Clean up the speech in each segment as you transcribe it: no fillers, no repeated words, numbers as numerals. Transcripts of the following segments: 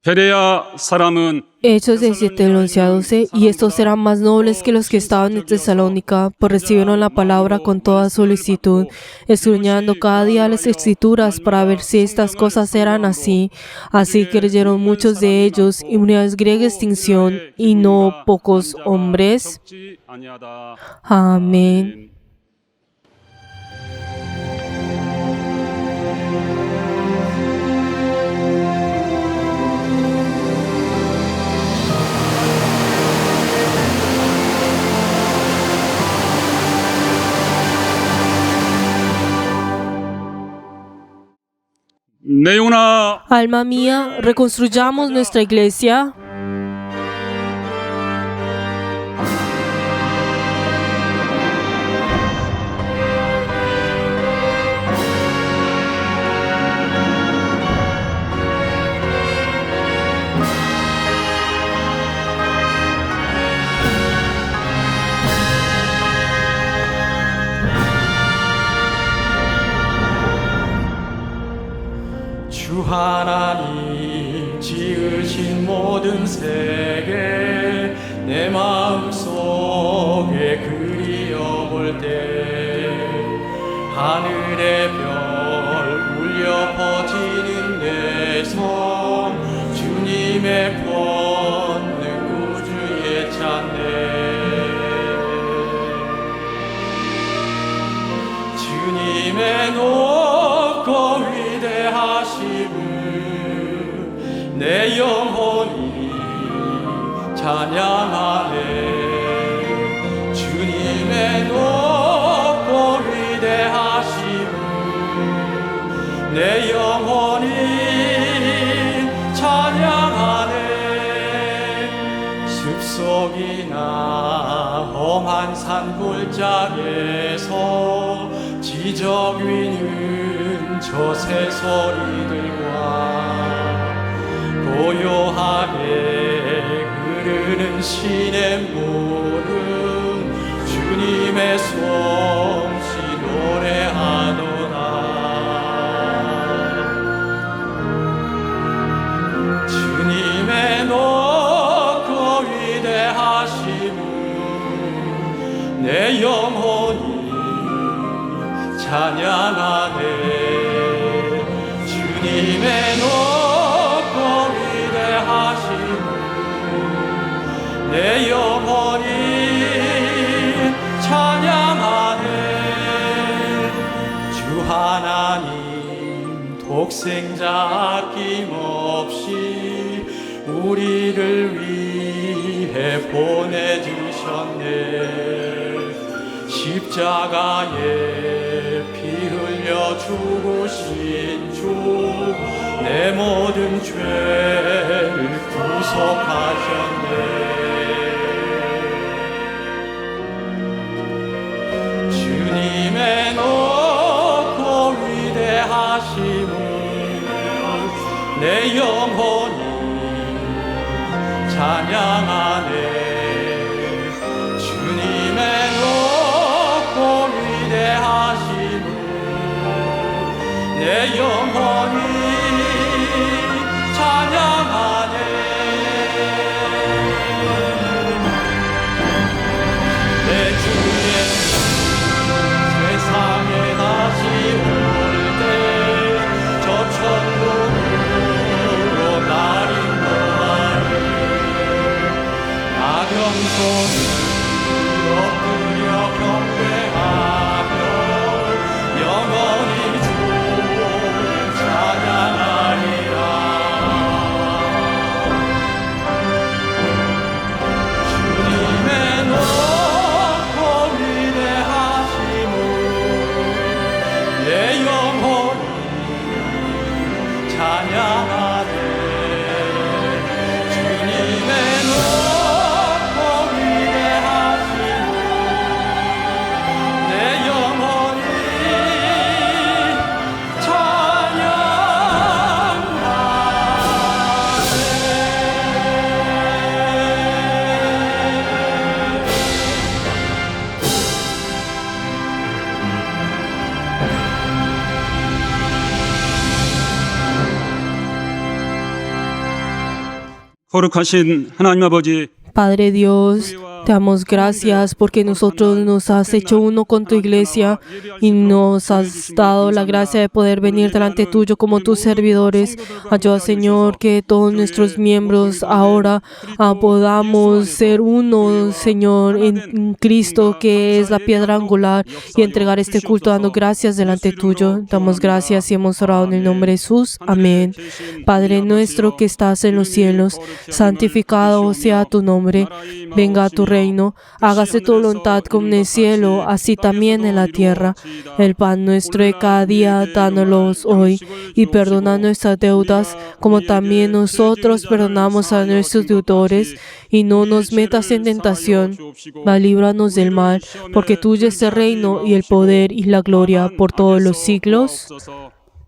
베레아 사람은 Hechos 17, del 11 a 12, y estos eran más nobles que los que estaban en Tesalónica, pues recibieron la palabra con toda solicitud, escudriñando cada día las escrituras para ver si estas cosas eran así. Así creyeron muchos de ellos, y una griega extinción, y no pocos hombres. Amén. Alma mía, reconstruyamos nuestra iglesia. 주 하나님 지으신 모든 세계 내 마음속에 그리어볼 때 하늘의 별 울려 퍼지는 내 손 주님의 권능 우주에 찾네 주님의 높고 위대하심을 내 영혼이 찬양하네 주님의 높고 위대하심을 내 영혼이 찬양하네 숲속이나 험한 산골짜기에서 지적 위는 저 새소리들과 고요하게 흐르는 시냇물은 주님의 솜씨 노래하도다 주님의 높고 위대하심은 내 영혼이 찬양하네 주님의 높고 위대하심을 내 영혼이 찬양하네 주 하나님 독생자 아낌없이 우리를 위해 보내주셨네 십자가에 피 흘려 죽으신 주 내 모든 죄를 구속하셨네 주님의 높고 위대하심을 내 영혼이 찬양하네 주님의 높고 위대하심을 내 영혼이 찬양하네 내 주의 세상에 다시 올 때 저 천국으로 날 인도하리 나경손을 엎드려 경배하며 영원히 주를 찬양하리라 주님의 높고 위대하심을 내 영혼이 찬양하네 주님의 높고 위대하심을 내 영혼이 찬양하네 거룩하신 하나님 아버지, Padre Dios, te damos gracias porque nosotros nos has hecho uno con tu iglesia y nos has dado la gracia de poder venir delante tuyo como tus servidores. Ayuda, Señor, que todos nuestros miembros ahora podamos ser uno, Señor, en Cristo, que es la piedra angular, y entregar este culto dando gracias delante tuyo. Damos gracias y hemos orado en el nombre de Jesús. Amén. Padre nuestro que estás en los cielos, santificado sea tu nombre. Venga a tu reino, hágase tu voluntad como en el cielo, así también en la tierra. El pan nuestro de cada día, dánoslo hoy, y perdona nuestras deudas, como también nosotros perdonamos a nuestros deudores, y no nos metas en tentación, mas líbranos del mal, porque tuyo es el reino, y el poder, y la gloria, por todos los siglos.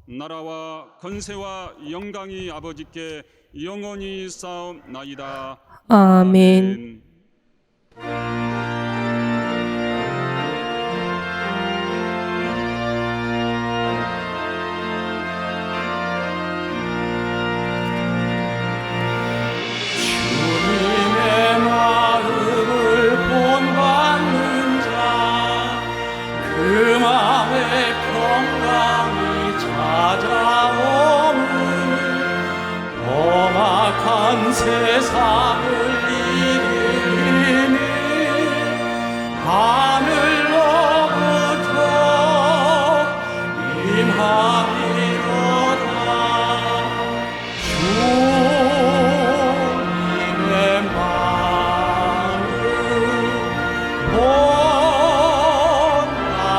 나라와 권세와 영광이 아버지께 영원히 쌓옵나이다. Amén. 주님의 마음을 본받는 자, 그 마음에 평강이 찾아오는 험악한 세상을 이기니 하늘로부터 임하리로다. 주님의 마음을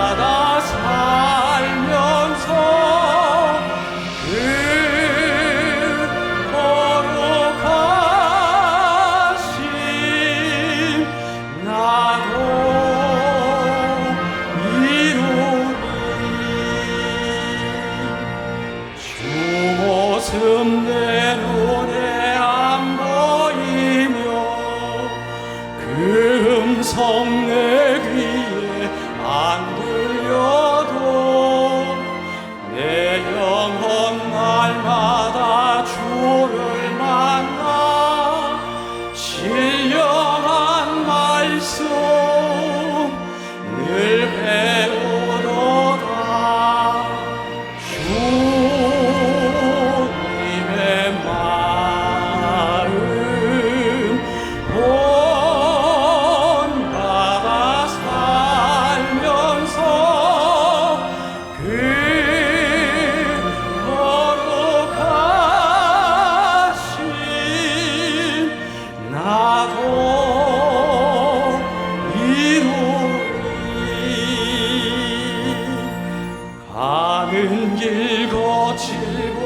본받아 살면서 그 거룩하심 나도 이루리. 주 모습 내 눈에 안 보이며 그 음성 내 귀에 안 들려도 내 영혼 날마다 주를 만나 신령한 말씀 늘 배우도다. 주님의 마음 본받아 살면서 그 거룩하심 나도 이루리. 가는 길 거칠고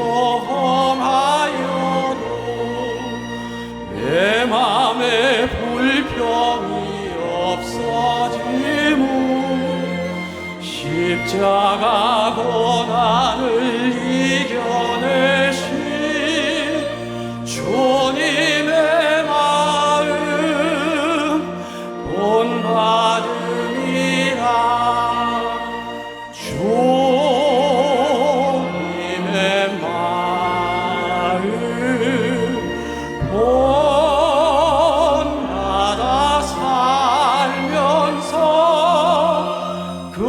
험하여도 내 맘에 불평이 없어지무 십자가 고난을 이겨내신 주님의 마음 본받으리라. 주님의 마음 본받아 살면서 그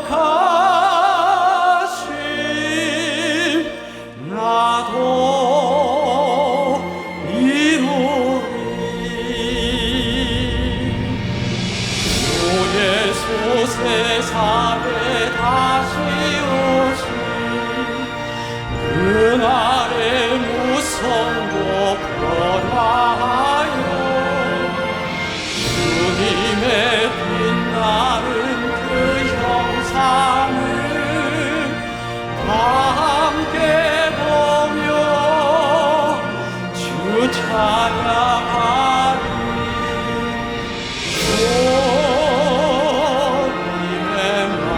거룩하심 나도 이루리. 주 예수 세상에 다시 오신 그날의 무성도 변화하여 주님의 빛나는 그 형상을 다 함께 보며 주 찬양하리. 주님의 마음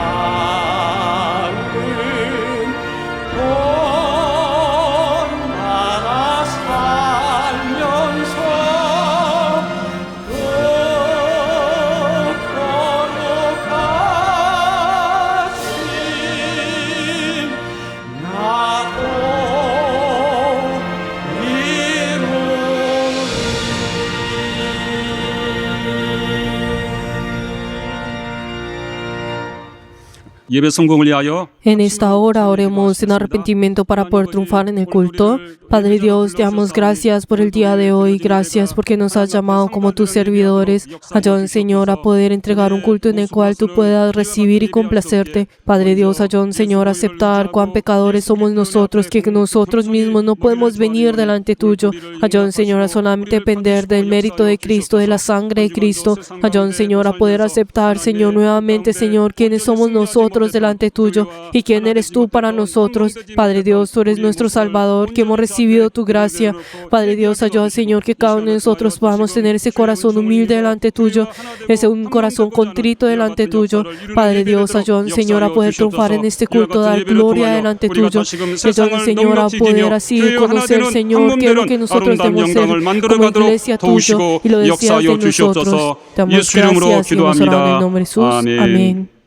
예배 성공을 위하여 En esta hora oremos en arrepentimiento para poder triunfar en el culto. Padre Dios, te damos gracias por el día de hoy. Gracias porque nos has llamado como tus servidores. Ayúdanos, Señor, a poder entregar un culto en el cual tú puedas recibir y complacerte. Padre Dios, ayúdanos, Señor, a aceptar cuán pecadores somos nosotros, que nosotros mismos no podemos venir delante tuyo. Ayúdanos, Señor, a solamente depender del mérito de Cristo, de la sangre de Cristo. Ayúdanos, Señor, a poder aceptar, Señor, nuevamente, Señor, quiénes somos nosotros delante tuyo y quién eres tú para nosotros. Padre Dios, tú eres nuestro Salvador, que hemos recibido tu gracia. Padre Dios, ayuda, Señor, que cada uno de nosotros podamos tener ese corazón humilde delante tuyo, ese un corazón contrito delante tuyo. Padre Dios, ayuda, Señor, a poder triunfar en este culto, dar gloria delante tuyo. Ayuda, Señor, a poder así conocer, Señor, qué es lo que nosotros debemos ser como iglesia tuyo y lo deseas de nosotros. Te damos gracias y hemos orado en el nombre de Jesús. Amén.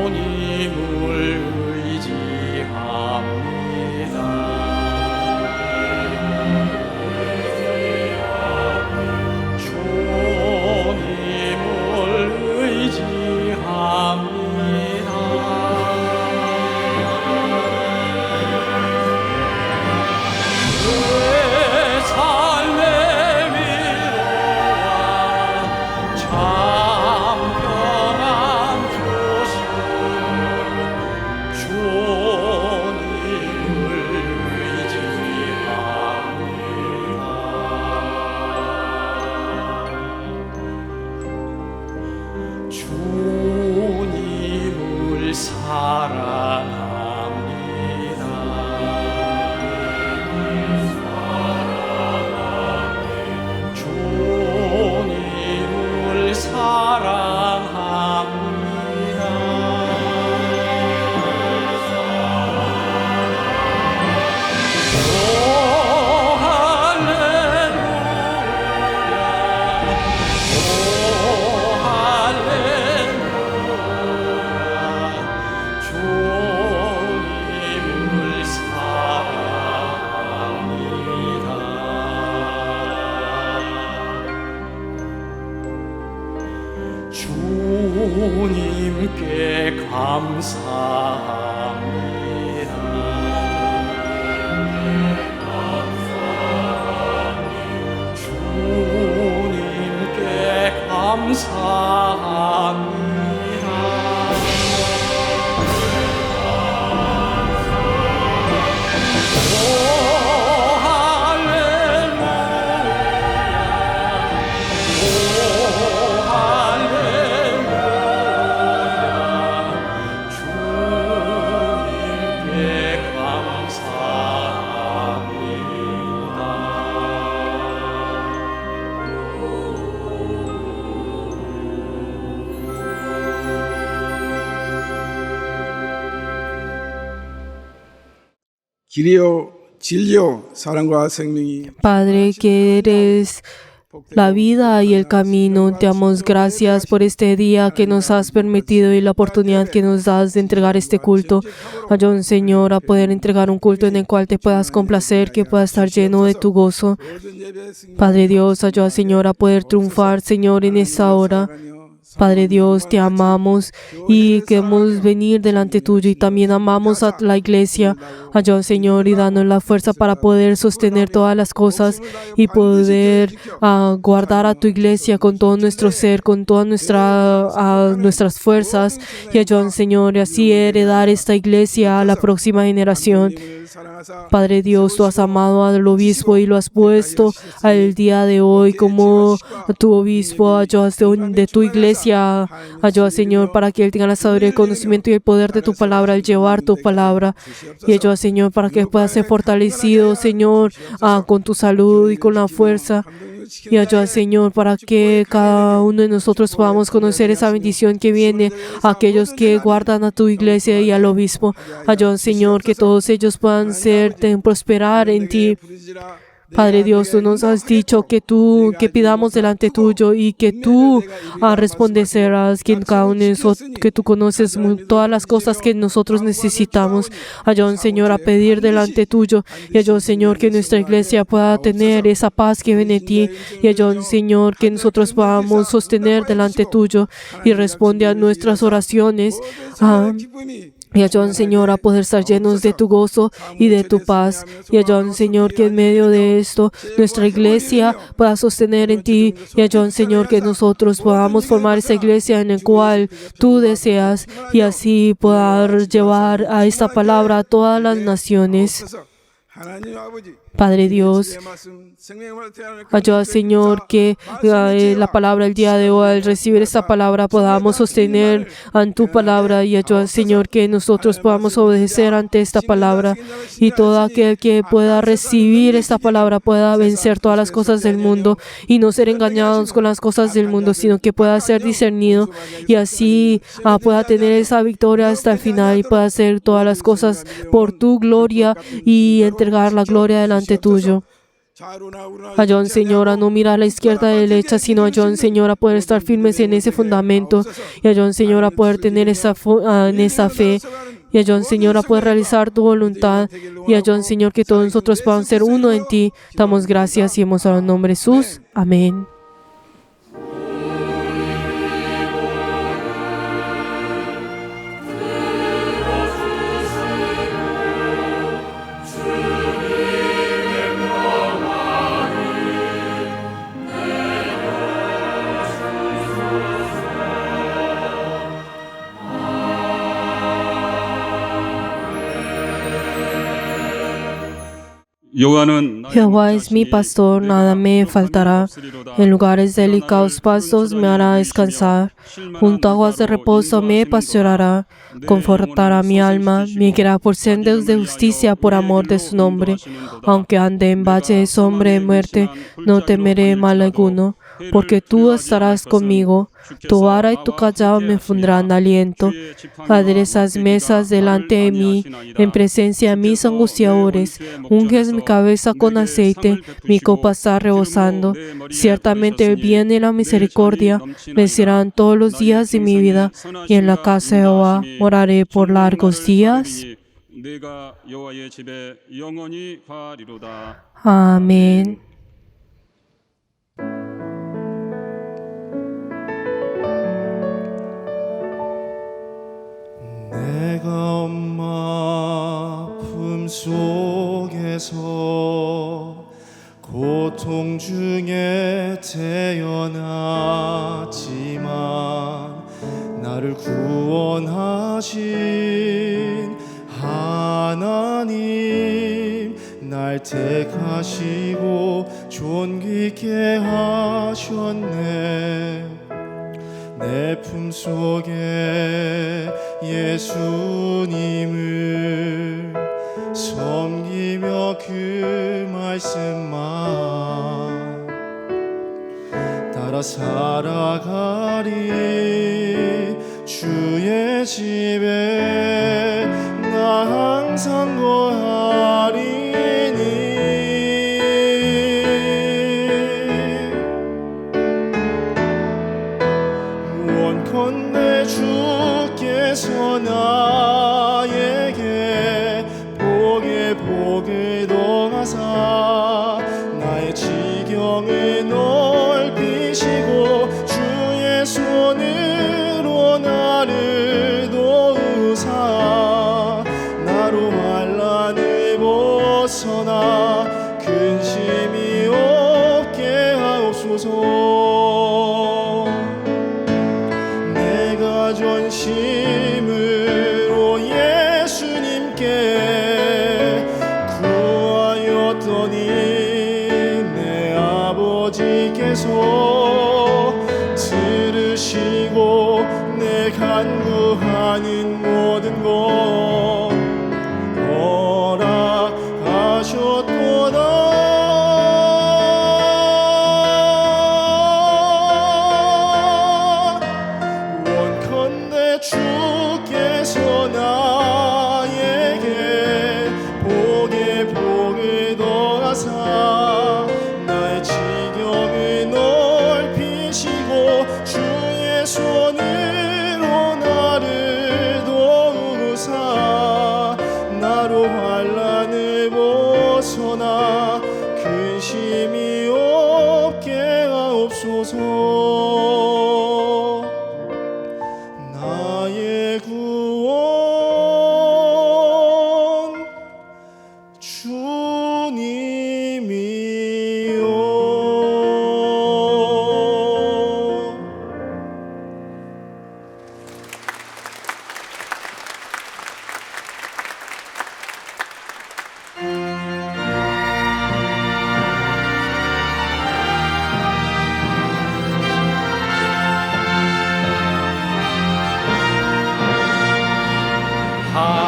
주님을 의지합니다. 주님을 의지합니다. 내 삶의 위로와 참 평안 주님을 사랑합니다. 주님을 사랑합니다. 주님께 감사합니다. 주님께 감사합니다. 길이요 진리요 사랑과 생명이 Padre, que eres la vida y el camino, te damos gracias por este día que nos has permitido y la oportunidad que nos das de entregar este culto. Ayúdanos, Señor, a poder entregar un culto en el cual te puedas complacer, que pueda estar lleno de tu gozo. Padre Dios, ayuda, Señor, a poder triunfar, Señor, en esta hora. Padre Dios, te amamos y queremos venir delante tuyo y también amamos a la iglesia. Ayúdanos, Señor, y danos la fuerza para poder sostener todas las cosas y poder guardar a tu iglesia con todo nuestro ser, con todas nuestras fuerzas. Y ayúdanos, Señor, y así heredar esta iglesia a la próxima generación. Padre Dios, tú has amado al obispo y lo has puesto al día de hoy como tu obispo. Ayúdanos de tu iglesia. Ayuda, Señor, para que él tenga la sabiduría, el conocimiento y el poder de tu palabra al llevar tu palabra. Y ayuda, Señor, para que pueda ser fortalecido, Señor, con tu salud y con la fuerza. Y ayuda, Señor, para que cada uno de nosotros podamos conocer esa bendición que viene a aquellos que guardan a tu iglesia y al obispo. Ayuda, Señor, que todos ellos puedan prosperar en ti. Padre Dios, tú nos has dicho que pidamos delante tuyo y que tú responderás que en cada uno de nosotros, que tú conoces todas las cosas que nosotros necesitamos. Ayúdanos, Señor, a pedir delante tuyo y ayúdanos, Señor, que nuestra iglesia pueda tener esa paz que viene de ti y ayúdanos, Señor, que nosotros podamos sostener delante tuyo y responde a nuestras oraciones. Y ayúdanos, Señor, a poder estar llenos de tu gozo y de tu paz. Y ayúdanos, Señor, que en medio de esto nuestra iglesia pueda sostener en ti. Y ayúdanos, Señor, que nosotros podamos formar esa iglesia en la cual tú deseas y así poder llevar a esta palabra a todas las naciones. Padre Dios, ayuda, Señor, que la palabra el día de hoy, al recibir esta palabra, podamos sostener ante tu palabra y ayuda, Señor, que nosotros podamos obedecer ante esta palabra y todo aquel que pueda recibir esta palabra pueda vencer todas las cosas del mundo y no ser engañados con las cosas del mundo, sino que pueda ser discernido y así pueda tener esa victoria hasta el final y pueda hacer todas las cosas por tu gloria y entregar la gloria delante tuyo. Ayúdanos, Señor, a no mirar a la izquierda y a la derecha, sino ayúdanos, Señor, a poder estar firmes en ese fundamento y ayúdanos, Señor, a poder tener esa fe y ayúdanos, Señor, a poder realizar tu voluntad y ayúdanos, Señor, que todos nosotros podamos ser uno en ti. Damos gracias y hemos orado en nombre de Jesús. Amén. Jehová es mi pastor, nada me faltará. En lugares delicados pastos me hará descansar. Junto a aguas de reposo me pastoreará. Confortará mi alma, me guiará por sendas de justicia por amor de su nombre. Aunque ande en valle de sombra de muerte, no temeré mal alguno, porque tú estarás conmigo. Tu vara y tu callado me fundarán aliento. Aderezas mesas delante de mí, en presencia de mis angustiadores. Unges mi cabeza con aceite, mi copa está rebosando. Ciertamente el bien y la misericordia me serán todos los días de mi vida, y en la casa de Jehová moraré por largos días. Amén. 내가 엄마 품속에서 고통 중에 태어났지만 나를 구원하신 하나님 날 택하시고 존귀케 하셨네. 내 품속에 예수님을 섬기며 그 말씀만 따라 살아가리. 주의 집에 나 항상 거하리니. 원컨대 주께서 나에게 복에 복을 더하사 나의 지경을 넓히시고 주의 손으로 나를 도우사 나로 환난을 벗어나 근심이 없게 하옵소서. 내가 전심으로 예수님께 구하였더니 내 아버지께서 들으시고 내 간구하는 모든 것 허락하셨도다. 원컨대 주께서 나에게 복에 복을 더하사 손으로 나를 도우사 나로 환난을 벗어나 근심이 없게 하옵소서. 나의 구원 주님이여.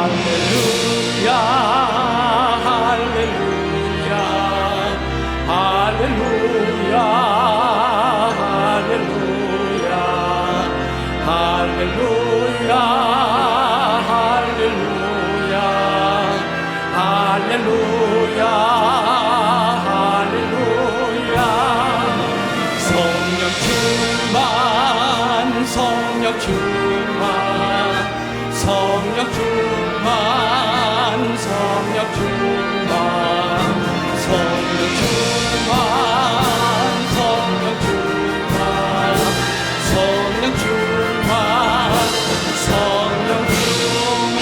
할렐루야 할렐루야 할렐루야 할렐루야 할렐루야 할렐루야 할렐루야 할렐루야 성령 충만 성령 충만 성령 충만 성령 충만 성령 충만 성령 충만 성령 충만 성령 충만.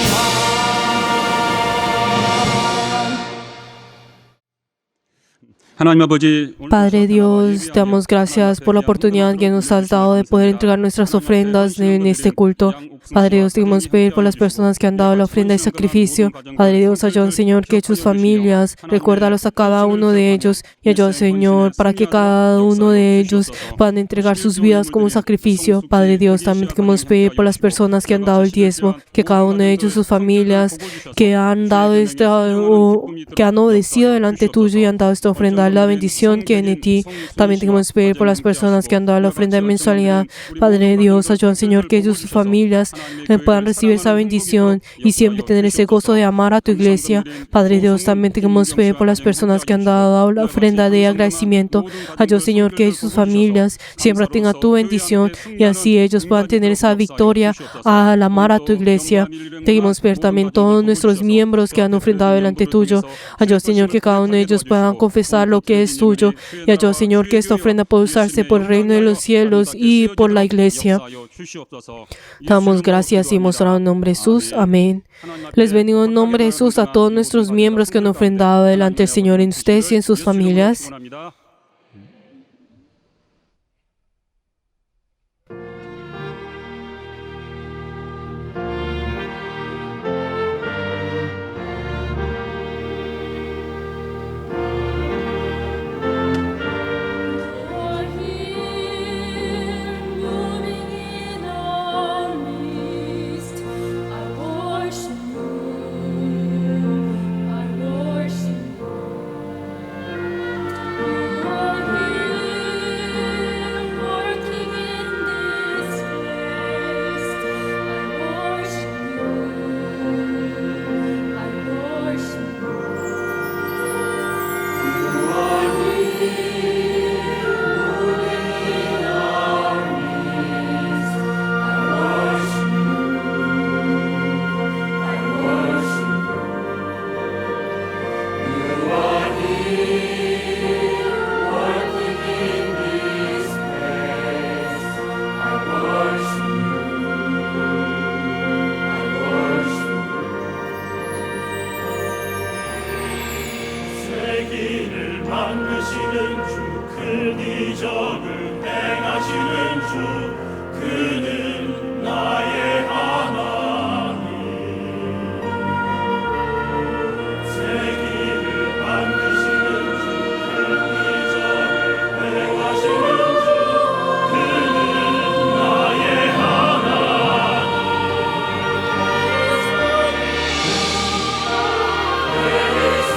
하나님 아버지, Padre Dios, te damos gracias por la oportunidad que nos has dado de poder entregar nuestras ofrendas en este culto. Padre Dios, te queremos pedir por las personas que han dado la ofrenda y sacrificio. Padre Dios, ayuda, Señor, que sus familias, recuérdalos a cada uno de ellos y ayuda, Señor, para que cada uno de ellos puedan entregar sus vidas como sacrificio. Padre Dios, también te queremos pedir por las personas que han dado el diezmo, que cada uno de ellos, sus familias, que han dado que han obedecido delante tuyo y han dado esta ofrenda, la bendición que hay en ti. También te queremos pedir por las personas que han dado la ofrenda de mensualidad. Padre Dios, ayuda, Señor, que ellos, sus familias, puedan recibir esa bendición y siempre tener ese gozo de amar a tu iglesia. Padre Dios, también te queremos pedir por las personas que han dado la ofrenda de agradecimiento. Ayuda, Señor, que sus familias siempre tengan tu bendición y así ellos puedan tener esa victoria al amar a tu iglesia. Te queremos pedir también todos nuestros miembros que han ofrendado delante tuyo. Ayuda, Señor, que cada uno de ellos puedan confesar lo que es tuyo y ayuda, Señor, que esta ofrenda pueda usarse por el reino de los cielos y por la iglesia. Damos gracias y mostramos en nombre de Jesús. Amén. Les bendigo en nombre de Jesús a todos nuestros miembros que han ofrendado delante del Señor, en ustedes y en sus familias. 만드시는 주, 큰 이적을 행하시는 주, 그는 나의 하나님. 세기를 만드시는 주, 큰 이적을 행하시는 주, 그는 나의 하나님. There is no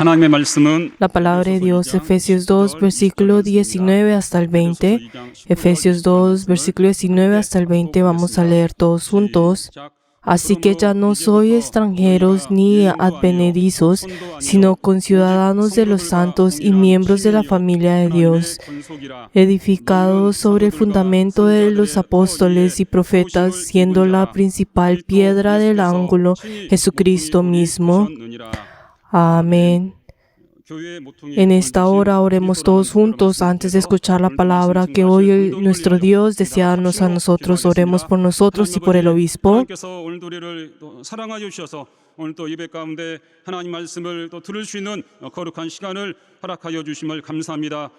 하나님의 말씀은 La palabra de Dios, Efesios 2, versículo 19 hasta el 20. Efesios 2, versículo 19 hasta el 20. Vamos a leer todos juntos. Así que ya no sois extranjeros ni advenedizos, sino conciudadanos de los santos y miembros de la familia de Dios, edificados sobre el fundamento de los apóstoles y profetas, siendo la principal piedra del ángulo Jesucristo mismo. Amén. En esta hora oremos todos juntos antes de escuchar la palabra que hoy nuestro Dios desea darnos a nosotros. Oremos por nosotros y por el obispo. 하나님께서 오늘도 우리를 또 사랑하여 주셔서 오늘 또 예배 가운데 하나님 말씀을 또 들을 수 있는 거룩한 시간을 허락하여 주심을 감사합니다.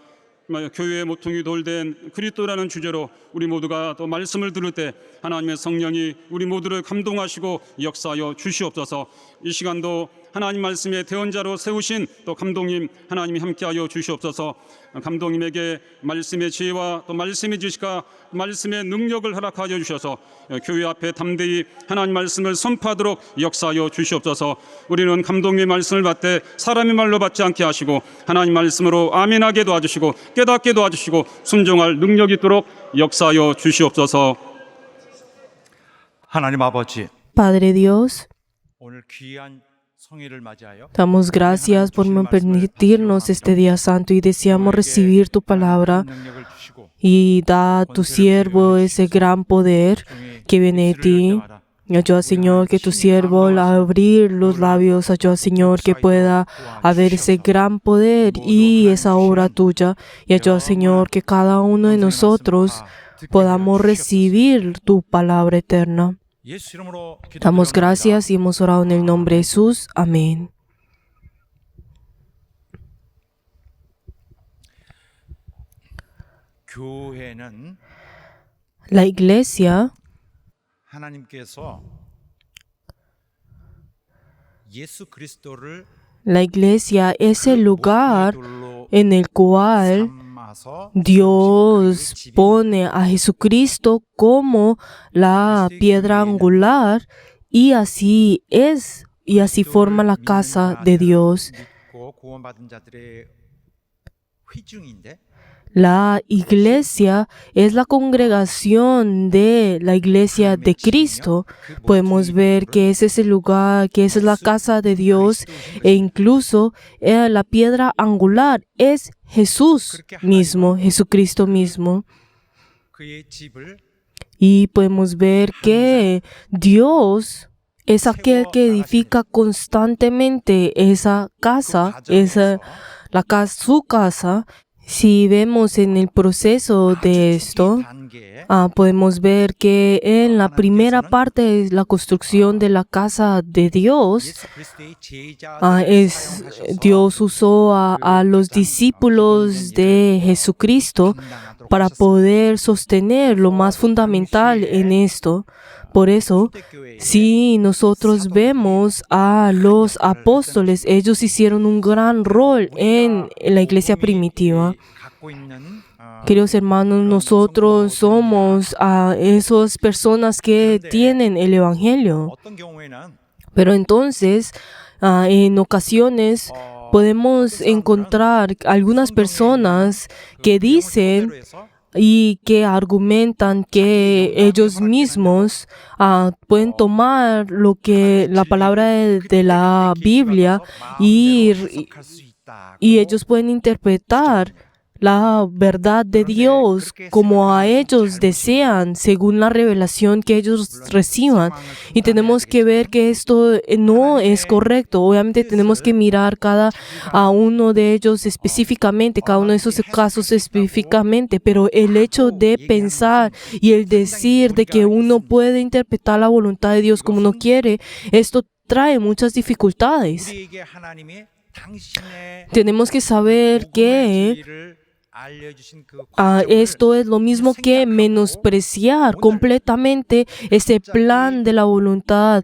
교회의 모퉁이 돌된 그리스도라는 주제로 우리 모두가 또 말씀을 들을 때 하나님의 성령이 우리 모두를 감동하시고 역사하여 주시옵소서. 이 시간도 하나님 말씀의 대언자로 세우신 또 감독님 하나님이 함께하여 주시옵소서. 감독님에게 말씀의 지혜와 또 말씀의 지식과 말씀의 능력을 허락하여 주셔서 교회 앞에 담대히 하나님 말씀을 선포하도록 역사하여 주시옵소서. 우리는 감독님의 말씀을 받되 사람의 말로 받지 않게 하시고 하나님 말씀으로 아멘하게 도와주시고 깨닫게 도와주시고 순종할 능력이 있도록 역사하여 주시옵소서. 하나님 아버지, Padre Dios, 오늘 귀한 성일을 맞이하여 damos gracias por permitirnos este día santo y deseamos recibir tu palabra 능력을 주시고 y da a tu siervo ese gran poder que viene de ti. Y ayuda, Señor, que tu siervo al abrir los labios, ayuda, Señor, que pueda haber ese gran poder y esa obra tuya. Y ayuda, Señor, que cada uno de nosotros podamos recibir tu palabra eterna. 예수 이름으로 Damos gracias y hemos orado en el nombre de Jesús. Amén. 교회는 La iglesia, 하나님께서 예수 그리스도를 la iglesia es el lugar 돌로 en el cual 삼아서 Dios pone a Jesucristo como la piedra angular y así es, y así forma la casa de Dios. 믿고 구원받은 자들의 회중인데 La iglesia es la congregación de la iglesia de Cristo. Podemos ver que ese es el lugar, que esa es la casa de Dios e incluso la piedra angular es Jesús mismo, Jesucristo mismo. 그의 집을 Y podemos ver que Dios es aquel que edifica constantemente esa casa, su casa. Si vemos en el proceso de esto, 단계에 podemos ver que en la primera parte de la construcción de la casa de Dios, 예수 그리스도의 제자들을 Dios usó a los discípulos de Jesucristo para poder sostener lo más fundamental en esto. Por eso, si nosotros vemos a los apóstoles, ellos hicieron un gran rol en la iglesia primitiva. 갖고 있는 Queridos hermanos, nosotros somos esas personas que tienen el Evangelio. 어떤 경우에는 Pero entonces, en ocasiones, podemos encontrar algunas personas que dicen y que argumentan que ellos mismos pueden tomar lo que la palabra de la Biblia y ellos pueden interpretar la verdad de Dios como a ellos desean, según la revelación que ellos reciban. Y tenemos que ver que esto no es correcto. Obviamente tenemos que mirar cada uno de ellos específicamente, cada uno de esos casos específicamente, pero el hecho de pensar y el decir de que uno puede interpretar la voluntad de Dios como uno quiere, esto trae muchas dificultades. 우리에게 하나님이 당신의 Tenemos que saber que 알려주신 그 esto es lo mismo que menospreciar completamente ese plan de la voluntad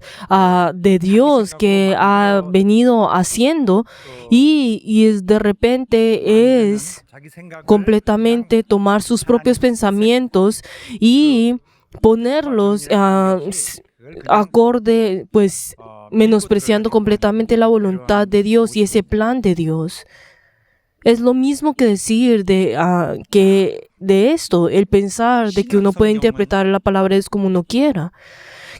de Dios que ha venido haciendo y de repente es 자기 생각을 completamente tomar sus propios pensamientos y ponerlos acorde, pues menospreciando completamente la voluntad de Dios y ese plan de Dios. Es lo mismo que decir que de esto, el pensar de que uno puede interpretar la palabra es como uno quiera.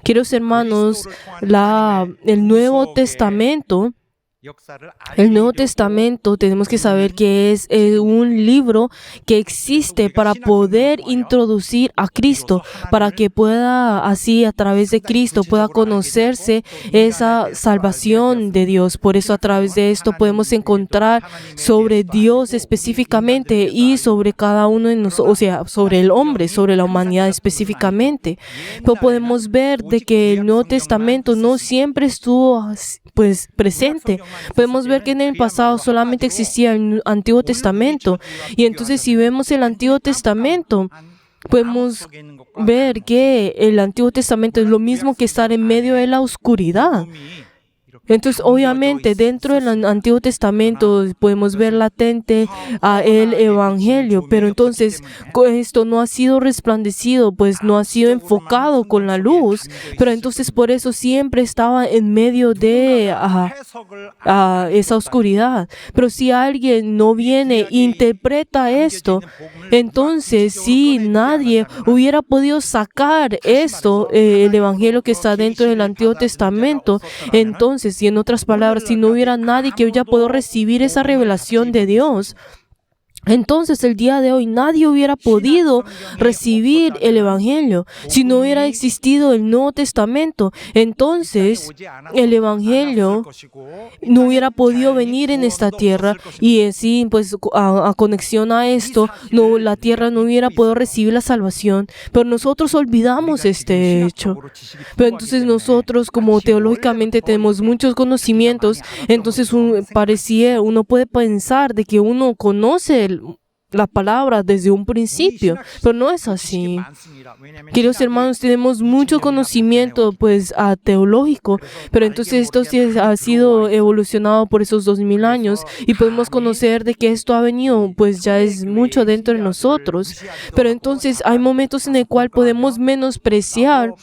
Queridos hermanos, el Nuevo Testamento, tenemos que saber que es un libro que existe para poder introducir a Cristo, para que pueda así a través de Cristo pueda conocerse esa salvación de Dios. Por eso a través de esto podemos encontrar sobre Dios específicamente y sobre cada uno de nosotros, o sea, sobre el hombre, sobre la humanidad específicamente. Pero podemos ver de que el Nuevo Testamento no siempre estuvo pues presente. Podemos ver que en el pasado solamente existía el Antiguo Testamento. Y entonces si vemos el Antiguo Testamento, podemos ver que el Antiguo Testamento es lo mismo que estar en medio de la oscuridad. Entonces, obviamente, dentro del Antiguo Testamento podemos ver latente el Evangelio, pero entonces esto no ha sido resplandecido, pues no ha sido enfocado con la luz, pero entonces por eso siempre estaba en medio de esa oscuridad. Pero si alguien no viene e interpreta esto, entonces si nadie hubiera podido sacar esto, el Evangelio que está dentro del Antiguo Testamento, entonces, y en otras palabras, si no hubiera nadie que hubiera podido recibir esa revelación de Dios, entonces el día de hoy nadie hubiera podido recibir el Evangelio. Si no hubiera existido el Nuevo Testamento, entonces el Evangelio no hubiera podido venir en esta tierra y así pues a conexión a esto, la tierra no hubiera podido recibir la salvación. Pero nosotros olvidamos este hecho. Pero entonces nosotros como teológicamente tenemos muchos conocimientos, entonces uno puede pensar de que uno conoce la palabra desde un principio, pero no es así. Queridos hermanos, tenemos mucho conocimiento pues teológico, pero entonces esto sí ha sido evolucionado por esos 2000 años y podemos conocer de que esto ha venido pues ya es mucho dentro de nosotros, pero entonces hay momentos en el cual podemos menospreciar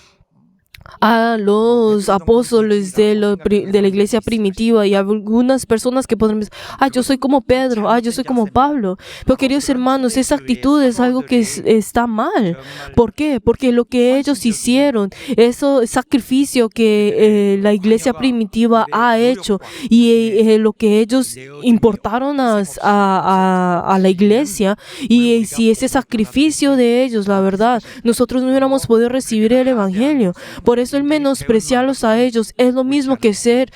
a los apóstoles de la iglesia primitiva y a algunas personas que podrán decir, yo soy como Pedro, yo soy como Pablo. Pero queridos hermanos, esa actitud es algo que está mal. ¿Por qué? Porque lo que ellos hicieron, ese sacrificio que la iglesia primitiva ha hecho y lo que ellos importaron a la iglesia, y si ese sacrificio de ellos, la verdad, nosotros no hubiéramos podido recibir el Evangelio. Por eso el menospreciarlos a ellos es lo mismo que ser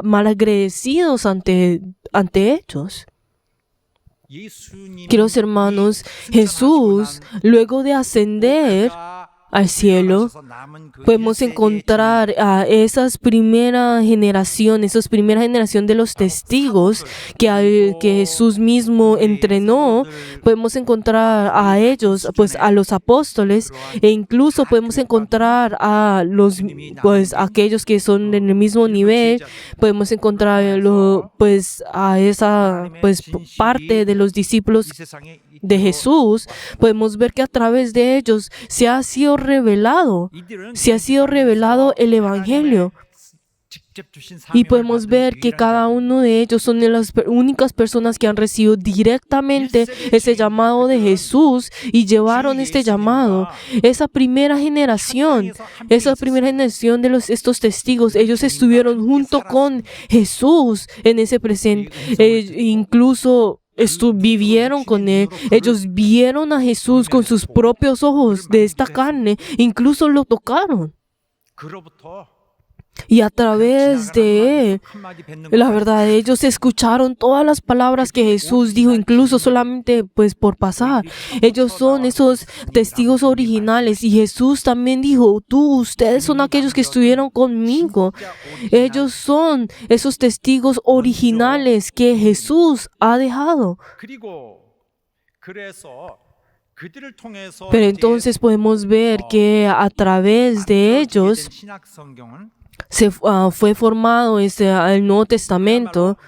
malagradecidos ante ellos. Queridos hermanos, Jesús, luego de ascender al cielo, podemos encontrar a esa primera generación de los testigos que Jesús mismo entrenó. Podemos encontrar a ellos, pues a los apóstoles, e incluso podemos encontrar a aquellos que son en el mismo nivel. Podemos encontrar a esa parte de los discípulos de Jesús. Podemos ver que a través de ellos se ha sido revelado el Evangelio. Y podemos ver que cada uno de ellos son de las únicas personas que han recibido directamente ese llamado de Jesús y llevaron este llamado. Esa primera generación de estos testigos, ellos estuvieron junto con Jesús en ese presente. Incluso vivieron con Él. Ellos vieron a Jesús con sus propios ojos de esta carne. Incluso lo tocaron. Y a través de Él, la verdad, ellos escucharon todas las palabras que Jesús dijo, incluso solamente pues por pasar. Ellos son esos testigos originales. Y Jesús también dijo, ustedes son aquellos que estuvieron conmigo. Ellos son esos testigos originales que Jesús ha dejado. Pero entonces podemos ver que a través de ellos fue formado el Nuevo Testamento.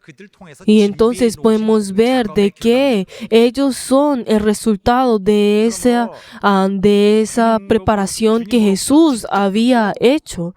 그들 통해서 Y entonces 준비해 podemos 놓으신 그 ver 작업의 de que ellos son el resultado de esa preparación que Jesús había hecho.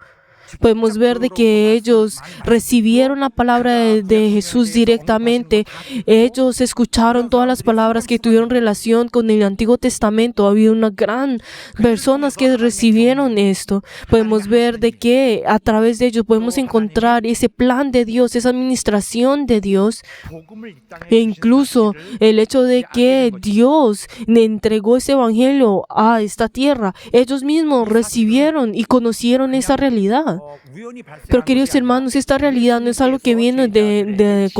Podemos ver de que ellos recibieron la palabra de Jesús directamente. Ellos escucharon todas las palabras que tuvieron relación con el Antiguo Testamento. Había una gran personas que recibieron esto. Podemos ver de que a través de ellos podemos encontrar ese plan de Dios, esa administración de Dios. 복음을 이 땅에 E incluso el hecho de que Dios le entregó ese evangelio a esta tierra, ellos mismos recibieron y conocieron esa realidad. Pero queridos hermanos, esta realidad no es algo que viene de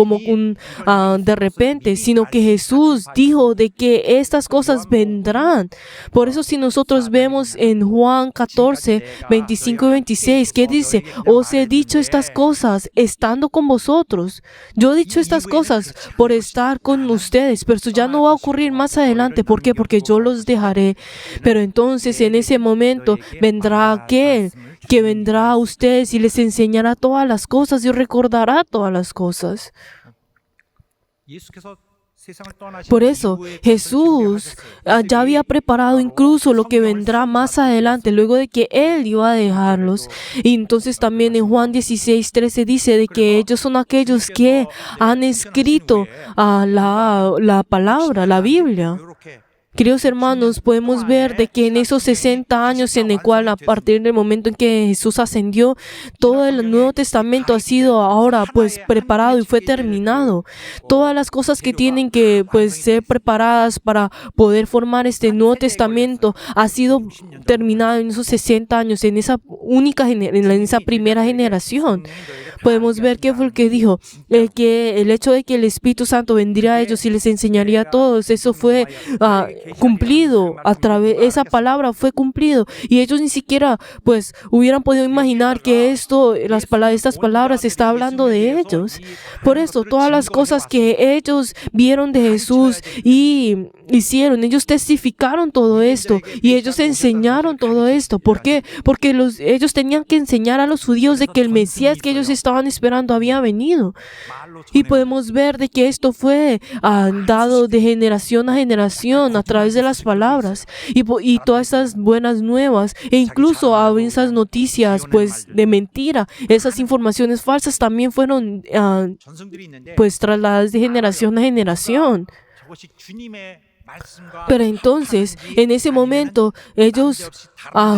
repente, sino que Jesús dijo de que estas cosas vendrán. Por eso si nosotros vemos en Juan 14, 25 y 26, que dice, os he dicho estas cosas estando con vosotros. Yo he dicho estas cosas por estar con ustedes, pero eso ya no va a ocurrir más adelante. ¿Por qué? Porque yo los dejaré. Pero entonces en ese momento vendrá aquel que vendrá a ustedes y les enseñará todas las cosas y os recordará todas las cosas. 예수께서 세상을 떠나신 Por eso 이후에 Jesús ya había preparado incluso lo que vendrá más adelante, luego de que Él iba a dejarlos. Y entonces también en Juan 16, 13 dice de que ellos son aquellos que han escrito la palabra, la Biblia. 이렇게 Queridos hermanos, podemos ver de que en esos 60 años en el cual a partir del momento en que Jesús ascendió, todo el Nuevo Testamento ha sido ahora pues preparado y fue terminado. Todas las cosas que tienen que pues ser preparadas para poder formar este Nuevo Testamento ha sido terminado en esos 60 años, en esa en esa primera generación. Podemos ver qué fue lo que dijo, que el hecho de que el Espíritu Santo vendría a ellos y les enseñaría a todos, eso fue cumplido esa palabra fue cumplido, y ellos ni siquiera pues hubieran podido imaginar que estas palabras está hablando de ellos. Por eso todas las cosas que ellos vieron de Jesús y hicieron, ellos testificaron todo esto y ellos enseñaron todo esto. ¿Por qué? Porque ellos tenían que enseñar a los judíos de que el Mesías que ellos estaban esperando había venido. Y podemos ver de que esto fue dado de generación a generación a través de las palabras y todas esas buenas nuevas, e incluso esas noticias pues de mentira, esas informaciones falsas también fueron 전승들이 있는데 pues trasladadas de generación a generación. 저것이 주님의 말씀과 Pero entonces, en ese momento, ellos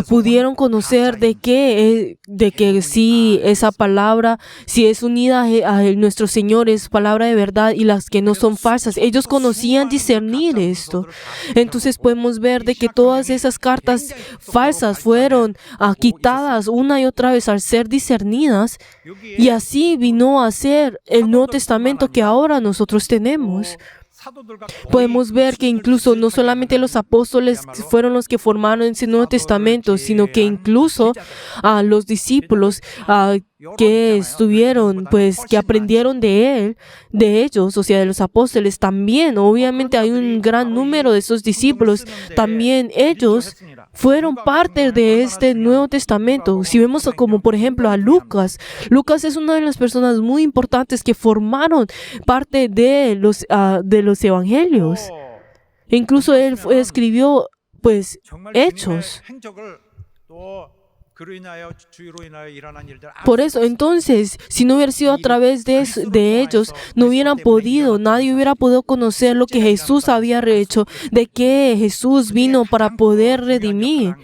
pudieron conocer de que sí, esa palabra, si es unida a nuestro Señor, es palabra de verdad, y las que no son falsas. Ellos conocían discernir esto. Entonces podemos ver de que todas esas cartas falsas fueron quitadas una y otra vez al ser discernidas, y así vino a ser el Nuevo Testamento que ahora nosotros tenemos. Podemos ver que incluso no solamente los apóstoles fueron los que formaron ese Nuevo Testamento, sino que incluso los discípulos que estuvieron, pues que aprendieron de ellos, o sea, de los apóstoles también. Obviamente hay un gran número de esos discípulos, también ellos fueron parte de este Nuevo Testamento. Si vemos como por ejemplo a Lucas es una de las personas muy importantes que formaron parte de los evangelios. Incluso él escribió pues Hechos. 행적을 또 그로 인하여 주의로 인하여 일어난 일들 Por eso, entonces, si no hubiera sido a través de ellos, no hubieran podido, nadie hubiera podido conocer lo que Jesús había hecho, de que Jesús vino para poder redimir.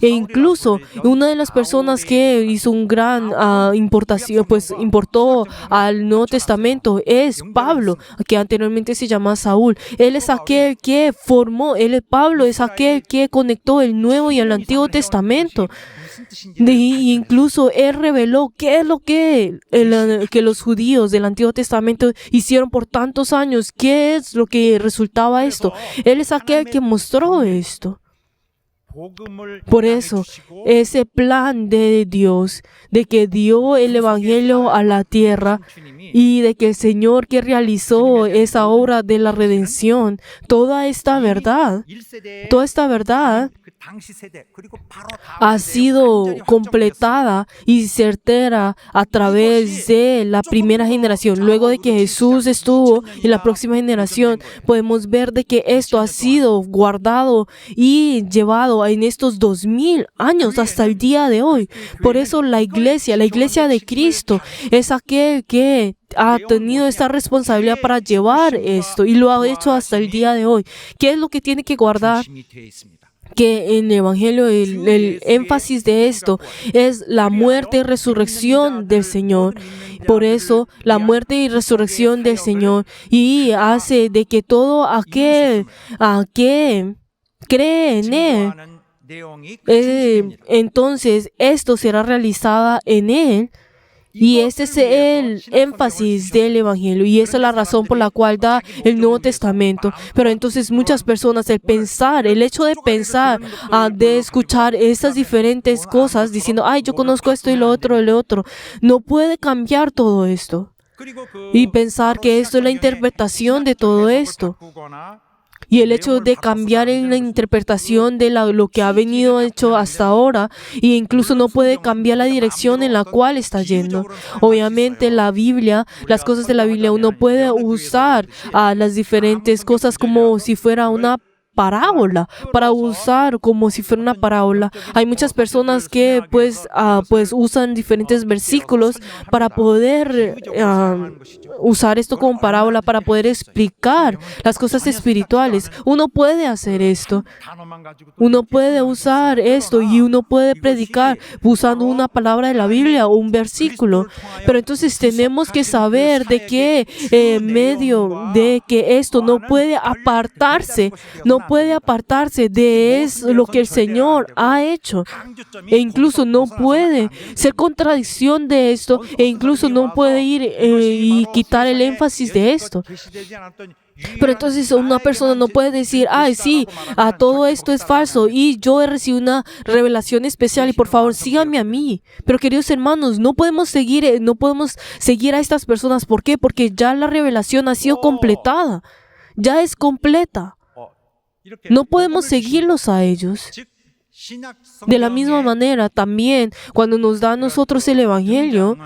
E incluso, una de las personas que hizo un gran importó al Nuevo Testamento es Pablo, que anteriormente se llamaba Saúl. Él es aquel que Pablo es aquel que conectó el Nuevo y el Antiguo Testamento. Y incluso él reveló qué es lo que los judíos del Antiguo Testamento hicieron por tantos años, qué es lo que resultaba esto. Él es aquel que mostró esto. Por eso, ese plan de Dios, de que dio el Evangelio a la tierra y de que el Señor que realizó esa obra de la redención, toda esta verdad ha sido completada y certera a través de la primera generación. Luego de que Jesús estuvo en la próxima generación, podemos ver de que esto ha sido guardado y llevado en estos 2000 años hasta el día de hoy. Por eso la iglesia de Cristo es aquel que ha tenido esta responsabilidad para llevar esto y lo ha hecho hasta el día de hoy. ¿Qué es lo que tiene que guardar? Que en el Evangelio el énfasis de esto es la muerte y resurrección del Señor. Por eso, la muerte y resurrección del Señor y hace de que todo aquel que cree en Él, entonces esto será realizado en Él. Y este es el énfasis del Evangelio y esa es la razón por la cual da el Nuevo Testamento. Pero entonces muchas personas, el hecho de pensar, de escuchar estas diferentes cosas, diciendo, ay, yo conozco esto y lo otro, no puede cambiar todo esto. Y pensar que esto es la interpretación de todo esto. Y el hecho de cambiar en la interpretación de lo que ha venido hecho hasta ahora, e incluso no puede cambiar la dirección en la cual está yendo. Obviamente la Biblia, las cosas de la Biblia, uno puede usar las diferentes cosas como si fuera una parábola, para usar como si fuera una parábola. Hay muchas personas que pues usan diferentes versículos para poder usar esto como parábola, para poder explicar las cosas espirituales. Uno puede hacer esto. Uno puede usar esto y uno puede predicar usando una palabra de la Biblia o un versículo. Pero entonces tenemos que saber de que en medio de que esto no puede apartarse de lo que el Señor ha hecho. E incluso no puede ser contradicción de esto, e incluso no puede ir y quitar el énfasis de esto. Pero entonces una persona no puede decir, ay, sí, todo esto es falso y yo he recibido una revelación especial y por favor síganme a mí. Pero queridos hermanos, no podemos seguir a estas personas. ¿Por qué? Porque ya la revelación ha sido completada. Ya es completa. No podemos seguirlos a ellos. De la misma manera, también, cuando nos da a nosotros el Evangelio,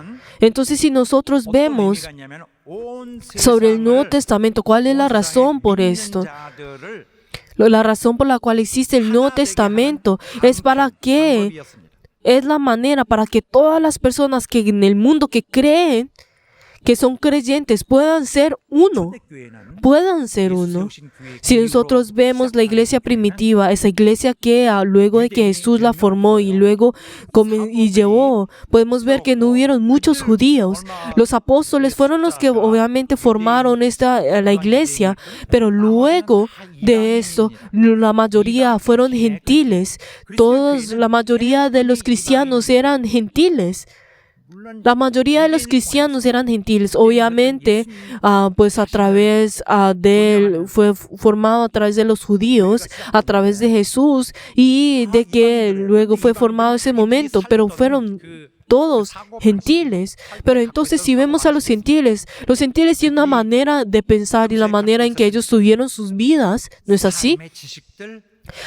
entonces si nosotros vemos sobre el Nuevo Testamento, ¿cuál es la razón por esto? La razón por la cual existe el Nuevo Testamento es la manera para que todas las personas que en el mundo que creen, que son creyentes, puedan ser uno. Si nosotros vemos la iglesia primitiva, esa iglesia que luego de que Jesús la formó y luego llevó, podemos ver que no hubieron muchos judíos. Los apóstoles fueron los que obviamente formaron la iglesia, pero luego de eso, la mayoría fueron gentiles. La mayoría de los cristianos eran gentiles. Obviamente, pues fue formado a través de los judíos, a través de Jesús y de que luego fue formado ese momento, pero fueron todos gentiles. Pero entonces si vemos a los gentiles tienen una manera de pensar y la manera en que ellos tuvieron sus vidas, ¿no es así?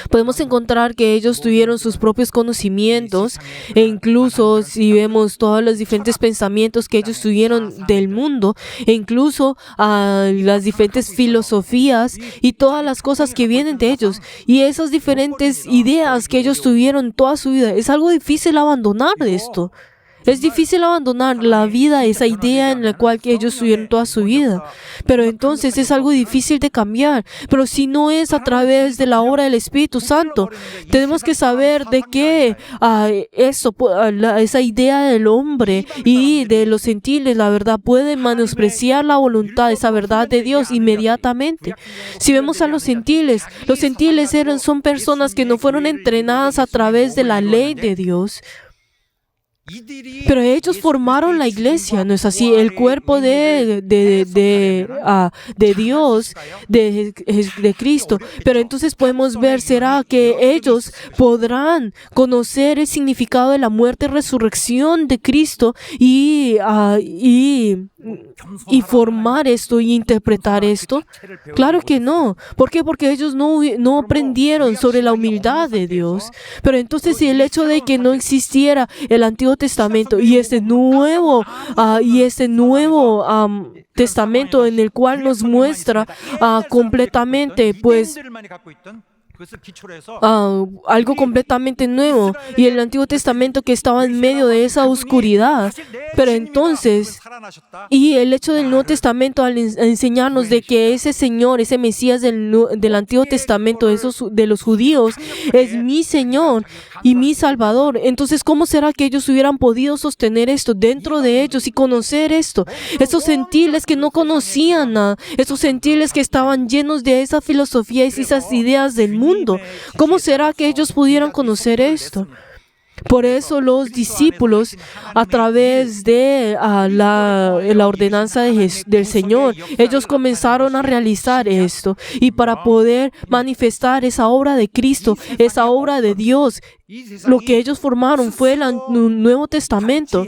Podemos encontrar que ellos tuvieron sus propios conocimientos e incluso si vemos todos los diferentes pensamientos que ellos tuvieron del mundo e incluso las diferentes filosofías y todas las cosas que vienen de ellos y esas diferentes ideas que ellos tuvieron toda su vida, es algo difícil abandonar esto. Es difícil abandonar la vida, esa idea en la cual que ellos tuvieron toda su vida. Pero entonces es algo difícil de cambiar. Pero si no es a través de la obra del Espíritu Santo, tenemos que saber de que esa idea del hombre y de los gentiles, la verdad, puede menospreciar la voluntad, esa verdad de Dios inmediatamente. Si vemos a los gentiles son personas que no fueron entrenadas a través de la ley de Dios. Pero ellos formaron la iglesia, ¿no es así? El cuerpo de Dios, de Cristo. Pero entonces podemos ver, ¿será que ellos podrán conocer el significado de la muerte y resurrección de Cristo y formar esto y interpretar esto? Claro que no. ¿Por qué? Porque ellos no aprendieron sobre la humildad de Dios. Pero entonces el hecho de que no existiera el Antiguo Testamento y este nuevo Testamento en el cual nos muestra completamente, pues, algo completamente nuevo, y el Antiguo Testamento que estaba en medio de esa oscuridad. Pero entonces, y el hecho del Nuevo Testamento al enseñarnos de que ese Señor, ese Mesías del Antiguo Testamento, de los judíos, es mi Señor y mi Salvador. Entonces, ¿cómo será que ellos hubieran podido sostener esto dentro de ellos y conocer esto? Esos gentiles que no conocían nada, esos gentiles que estaban llenos de esa filosofía y esas ideas del mundo. ¿Cómo será que ellos pudieran conocer esto? Por eso los discípulos, a través de la ordenanza del Señor, ellos comenzaron a realizar esto. Y para poder manifestar esa obra de Cristo, esa obra de Dios, lo que ellos formaron fue el Nuevo Testamento.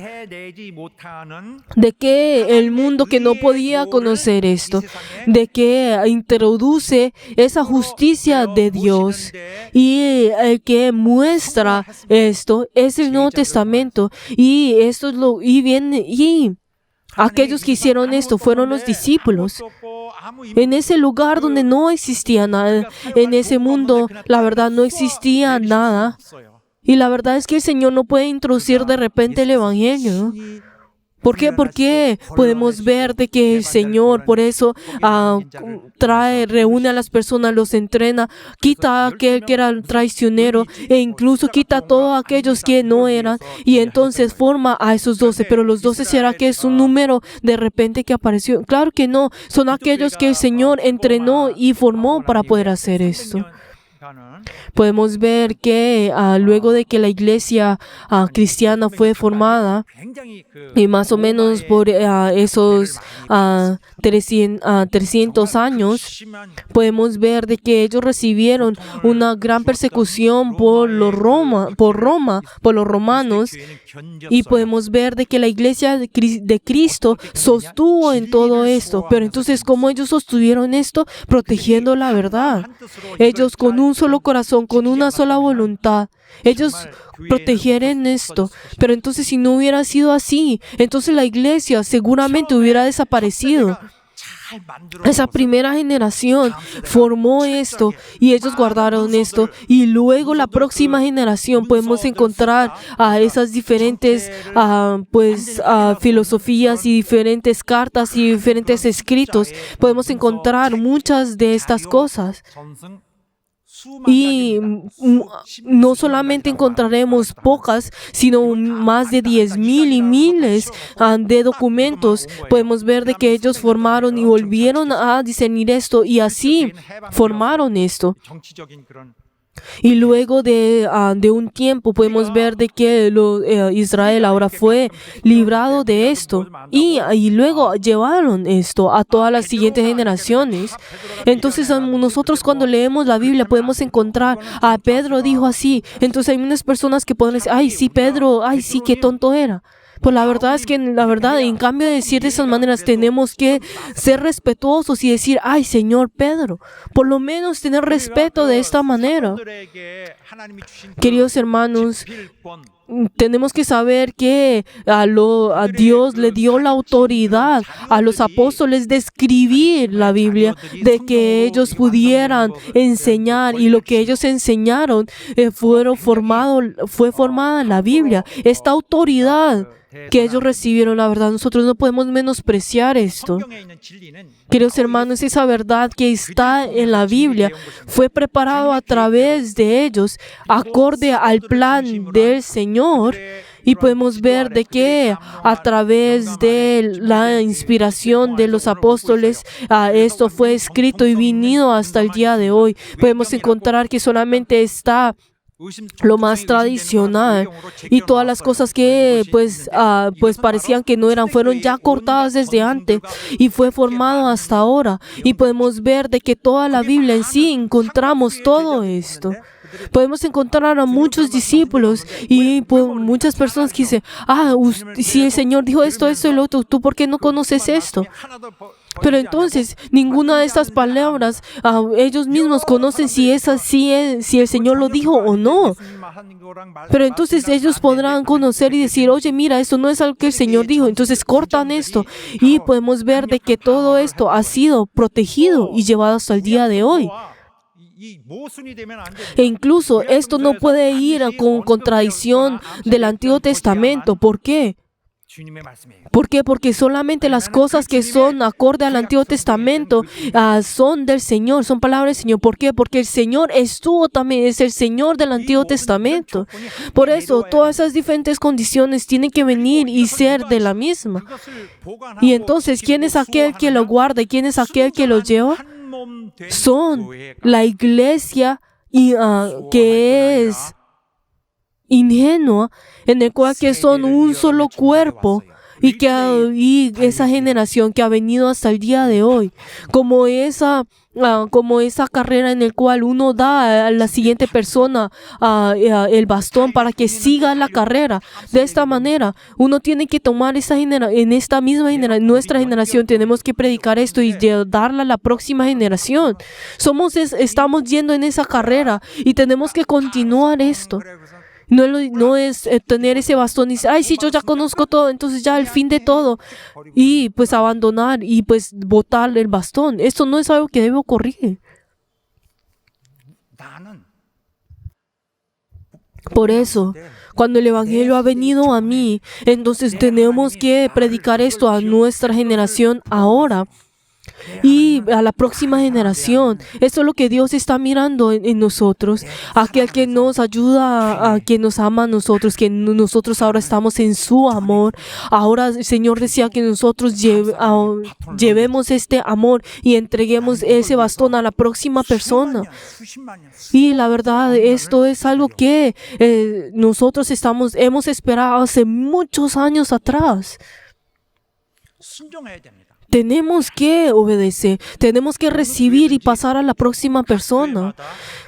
De que el mundo que no podía conocer esto, de que introduce esa justicia de Dios, y el que muestra esto es el Nuevo Testamento. Y esto es aquellos que hicieron esto fueron los discípulos. En ese lugar donde no existía nada, en ese mundo, la verdad, no existía nada. Y la verdad es que el Señor no puede introducir de repente el Evangelio, ¿no? ¿Por qué? Porque podemos ver de que el Señor, por eso, reúne a las personas, los entrena, quita a aquel que era traicionero e incluso quita a todos aquellos que no eran, y entonces forma a esos 12. Pero los 12, ¿será que es un número de repente que apareció? Claro que no. Son aquellos que el Señor entrenó y formó para poder hacer esto. Podemos ver que luego de que la iglesia cristiana fue formada, y más o menos por esos 300 años, podemos ver de que ellos recibieron una gran persecución por los romanos, y podemos ver de que la iglesia de Cristo sostuvo en todo esto. Pero entonces, ¿cómo ellos sostuvieron esto? Protegiendo la verdad. Ellos con un solo corazón, con una sola voluntad, ellos protegieron esto. Pero entonces, si no hubiera sido así, entonces la iglesia seguramente hubiera desaparecido. Esa primera generación formó esto y ellos guardaron esto, y luego la próxima generación podemos encontrar esas diferentes filosofías y diferentes cartas y diferentes escritos. Podemos encontrar muchas de estas cosas. Y no solamente encontraremos pocas, sino más de 10,000 y miles de documentos. Podemos ver de que ellos formaron y volvieron a discernir esto, y así formaron esto. Y luego de un tiempo podemos ver de que Israel ahora fue librado de esto, y luego llevaron esto a todas las siguientes generaciones. Entonces nosotros cuando leemos la Biblia podemos encontrar Pedro dijo así. Entonces hay unas personas que pueden decir, ay sí, Pedro, ay sí, qué tonto era. Pues la verdad es que, en cambio de decir de esas maneras, tenemos que ser respetuosos y decir, ay, Señor Pedro, por lo menos tener respeto de esta manera. Queridos hermanos, tenemos que saber que a Dios le dio la autoridad a los apóstoles de escribir la Biblia, de que ellos pudieran enseñar, y lo que ellos enseñaron fue formada en la Biblia. Esta autoridad que ellos recibieron, la verdad, nosotros no podemos menospreciar esto. Queridos hermanos, esa verdad que está en la Biblia fue preparado a través de ellos, acorde al plan del Señor. Y podemos ver de que a través de la inspiración de los apóstoles, esto fue escrito y venido hasta el día de hoy. Podemos encontrar que solamente está lo más tradicional, y todas las cosas que pues parecían que no eran, fueron ya cortadas desde antes y fue formado hasta ahora. Y podemos ver de que toda la Biblia en sí encontramos todo esto. Podemos encontrar a muchos discípulos y pues, muchas personas que dicen, si el Señor dijo esto, esto y lo otro, ¿tú por qué no conoces esto? Pero entonces, ninguna de estas palabras, ellos mismos conocen si el Señor lo dijo o no. Pero entonces ellos podrán conocer y decir, oye, mira, esto no es algo que el Señor dijo. Entonces cortan esto y podemos ver de que todo esto ha sido protegido y llevado hasta el día de hoy. E incluso esto no puede ir con contradicción del Antiguo Testamento. ¿Por qué? ¿Por qué? Porque solamente las cosas que son acorde al Antiguo Testamento son del Señor, son palabras del Señor. ¿Por qué? Porque el Señor también, es el Señor del Antiguo Testamento. Por eso, todas esas diferentes condiciones tienen que venir y ser de la misma. Y entonces, ¿quién es aquel que lo guarda y quién es aquel que lo lleva? Son la iglesia que es ingenua, en el cual que son un solo cuerpo, y esa generación que ha venido hasta el día de hoy, como esa carrera en el cual uno da a la siguiente persona el bastón para que siga la carrera. De esta manera, uno tiene que tomar en esta misma generación, nuestra generación, tenemos que predicar esto y darla a la próxima generación. Estamos yendo en esa carrera y tenemos que continuar esto. No es tener ese bastón y decir, ay, sí, yo ya conozco todo, entonces ya el fin de todo. Y pues abandonar y pues botar el bastón. Esto no es algo que debe ocurrir. Por eso, cuando el Evangelio ha venido a mí, entonces tenemos que predicar esto a nuestra generación ahora. Y a la próxima generación. Esto es lo que Dios está mirando en nosotros. Aquel que nos ayuda, que nos ama a nosotros, que nosotros ahora estamos en su amor. Ahora el Señor decía que nosotros llevemos este amor y entreguemos ese bastón a la próxima persona. Y la verdad, esto es algo que nosotros hemos esperado hace muchos años atrás. Tenemos que obedecer, tenemos que recibir y pasar a la próxima persona.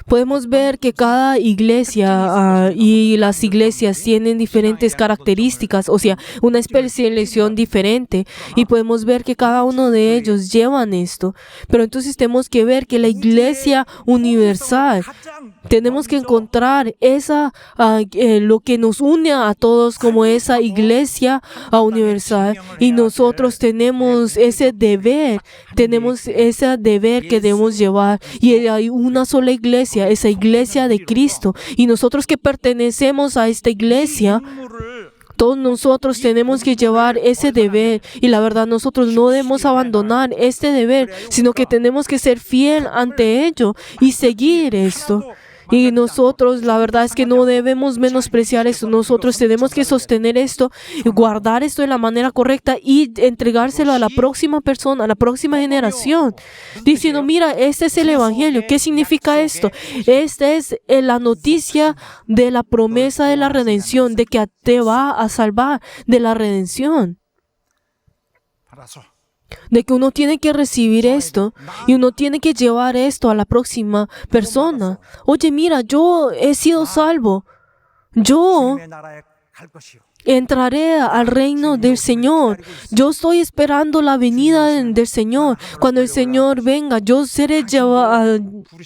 Podemos ver que cada iglesia y las iglesias tienen diferentes características, o sea, una especialización diferente. Y podemos ver que cada uno de ellos llevan esto. Pero entonces tenemos que ver que la iglesia universal, tenemos que encontrar lo que nos une a todos como esa iglesia universal. Y nosotros tenemos ese deber que debemos llevar. Y hay una sola iglesia, esa iglesia de Cristo. Y nosotros que pertenecemos a esta iglesia, todos nosotros tenemos que llevar ese deber. Y la verdad, nosotros no debemos abandonar este deber, sino que tenemos que ser fiel ante ello y seguir esto. Y nosotros, la verdad es que no debemos menospreciar esto. Nosotros tenemos que sostener esto y guardar esto de la manera correcta y entregárselo a la próxima persona, a la próxima generación. Diciendo, mira, este es el Evangelio. ¿Qué significa esto? Esta es la noticia de la promesa de la redención, de que te va a salvar de la redención. De que uno tiene que recibir esto y uno tiene que llevar esto a la próxima persona. Oye, mira, yo he sido salvo. Yo entraré al reino del Señor. Yo estoy esperando la venida del Señor. Cuando el Señor venga, yo seré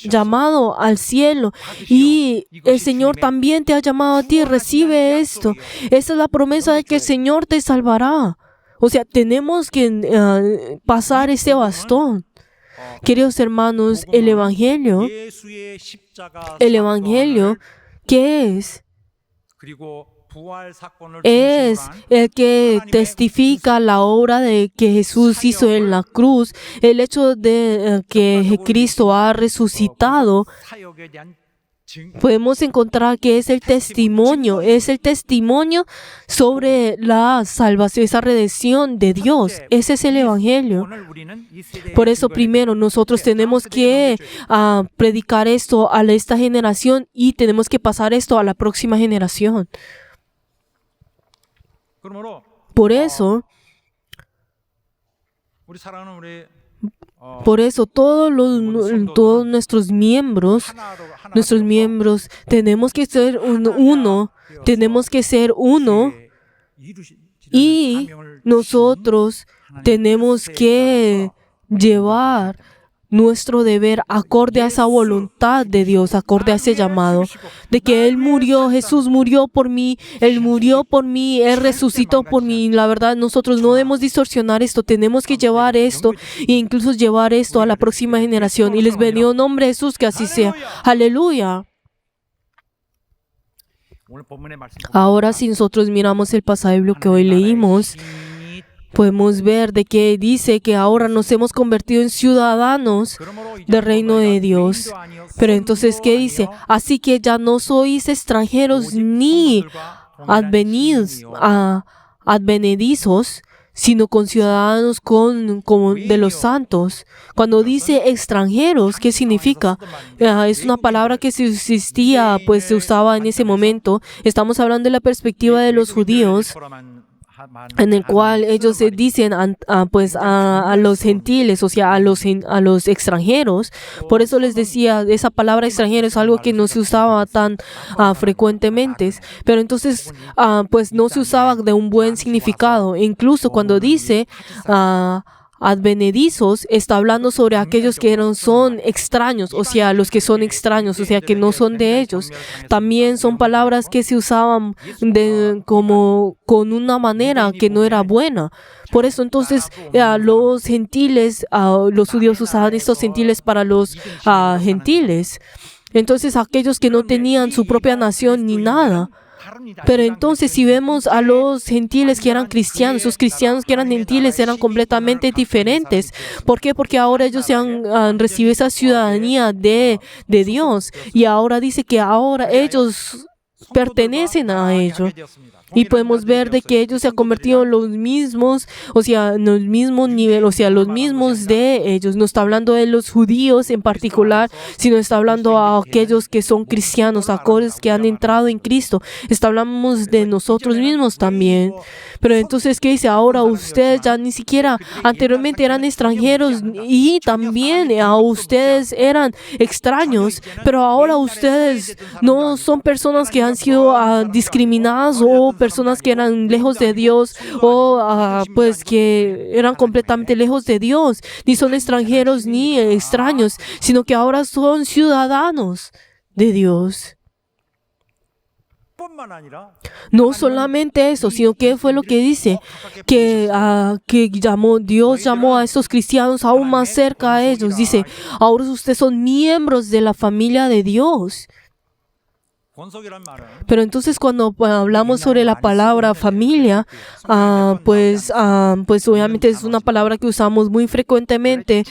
llamado al cielo. Y el Señor también te ha llamado a ti. Recibe esto. Esa es la promesa de que el Señor te salvará. O sea, tenemos que pasar ese bastón. Queridos hermanos, el Evangelio, ¿qué es? Es el que testifica la obra de que Jesús hizo en la cruz, el hecho de que Cristo ha resucitado podemos encontrar que es el testimonio sobre la salvación, esa redención de Dios. Ese es el Evangelio. 오늘 우리는 이 세대에 Por eso, primero, nosotros tenemos que predicar esto a esta generación y tenemos que pasar esto a la próxima generación. 그러므로 Por eso, 우리 사랑하는 우리 todos nuestros miembros, tenemos que ser tenemos que ser uno y nosotros tenemos que llevar nuestro deber acorde a esa voluntad de Dios, acorde a ese llamado, de que Él murió, Jesús murió por mí, Él resucitó por mí. La verdad, nosotros no debemos distorsionar esto, tenemos que llevar esto e incluso llevar esto a la próxima generación. Y les bendigo en nombre de Jesús, que así sea. Aleluya. 오늘 본문의 말씀 Ahora, si nosotros miramos el pasaje que hoy leímos, podemos ver de que dice que ahora nos hemos convertido en ciudadanos del reino de Dios. Pero entonces, ¿qué dice? Así que ya no sois extranjeros ni advenedizos, sino conciudadanos de los santos. Cuando dice extranjeros, ¿qué significa? Es una palabra que se existía, pues se usaba en ese momento. Estamos hablando de la perspectiva de los judíos, en el cual ellos dicen a los gentiles, o sea, a los extranjeros. Por eso les decía, esa palabra extranjero es algo que no se usaba tan frecuentemente, pero entonces pues no se usaba de un buen significado. Incluso cuando dice advenedizos, está hablando sobre aquellos que son extraños, o sea, los que son extraños, o sea, que no son de ellos. También son palabras que se usaban como con una manera que no era buena. Por eso entonces los gentiles, los judíos usaban estos gentiles para los gentiles. Entonces aquellos que no tenían su propia nación ni nada. Pero entonces si vemos a los gentiles que eran cristianos, los cristianos que eran gentiles eran completamente diferentes. ¿Por qué? Porque ahora ellos han recibido esa ciudadanía de Dios y ahora dice que ahora ellos pertenecen a ello. Y podemos ver de que ellos se han convertido en los mismos, o sea, en el mismo nivel, o sea, los mismos de ellos. No está hablando de los judíos en particular, sino está hablando a aquellos que son cristianos, a aquellos que han entrado en Cristo. Hablamos de nosotros mismos también. Pero entonces, ¿qué dice? Ahora ustedes ya ni siquiera anteriormente eran extranjeros y también a ustedes eran extraños, pero ahora ustedes no son personas que han sido discriminadas o personas que eran lejos de Dios o pues que eran completamente lejos de Dios, ni son extranjeros ni extraños, sino que ahora son ciudadanos de Dios. No solamente eso, sino que fue lo que dice, que Dios llamó a estos cristianos aún más cerca a ellos. Dice, ahora ustedes son miembros de la familia de Dios. Pero entonces cuando hablamos sobre la palabra familia, pues obviamente es una palabra que usamos muy frecuentemente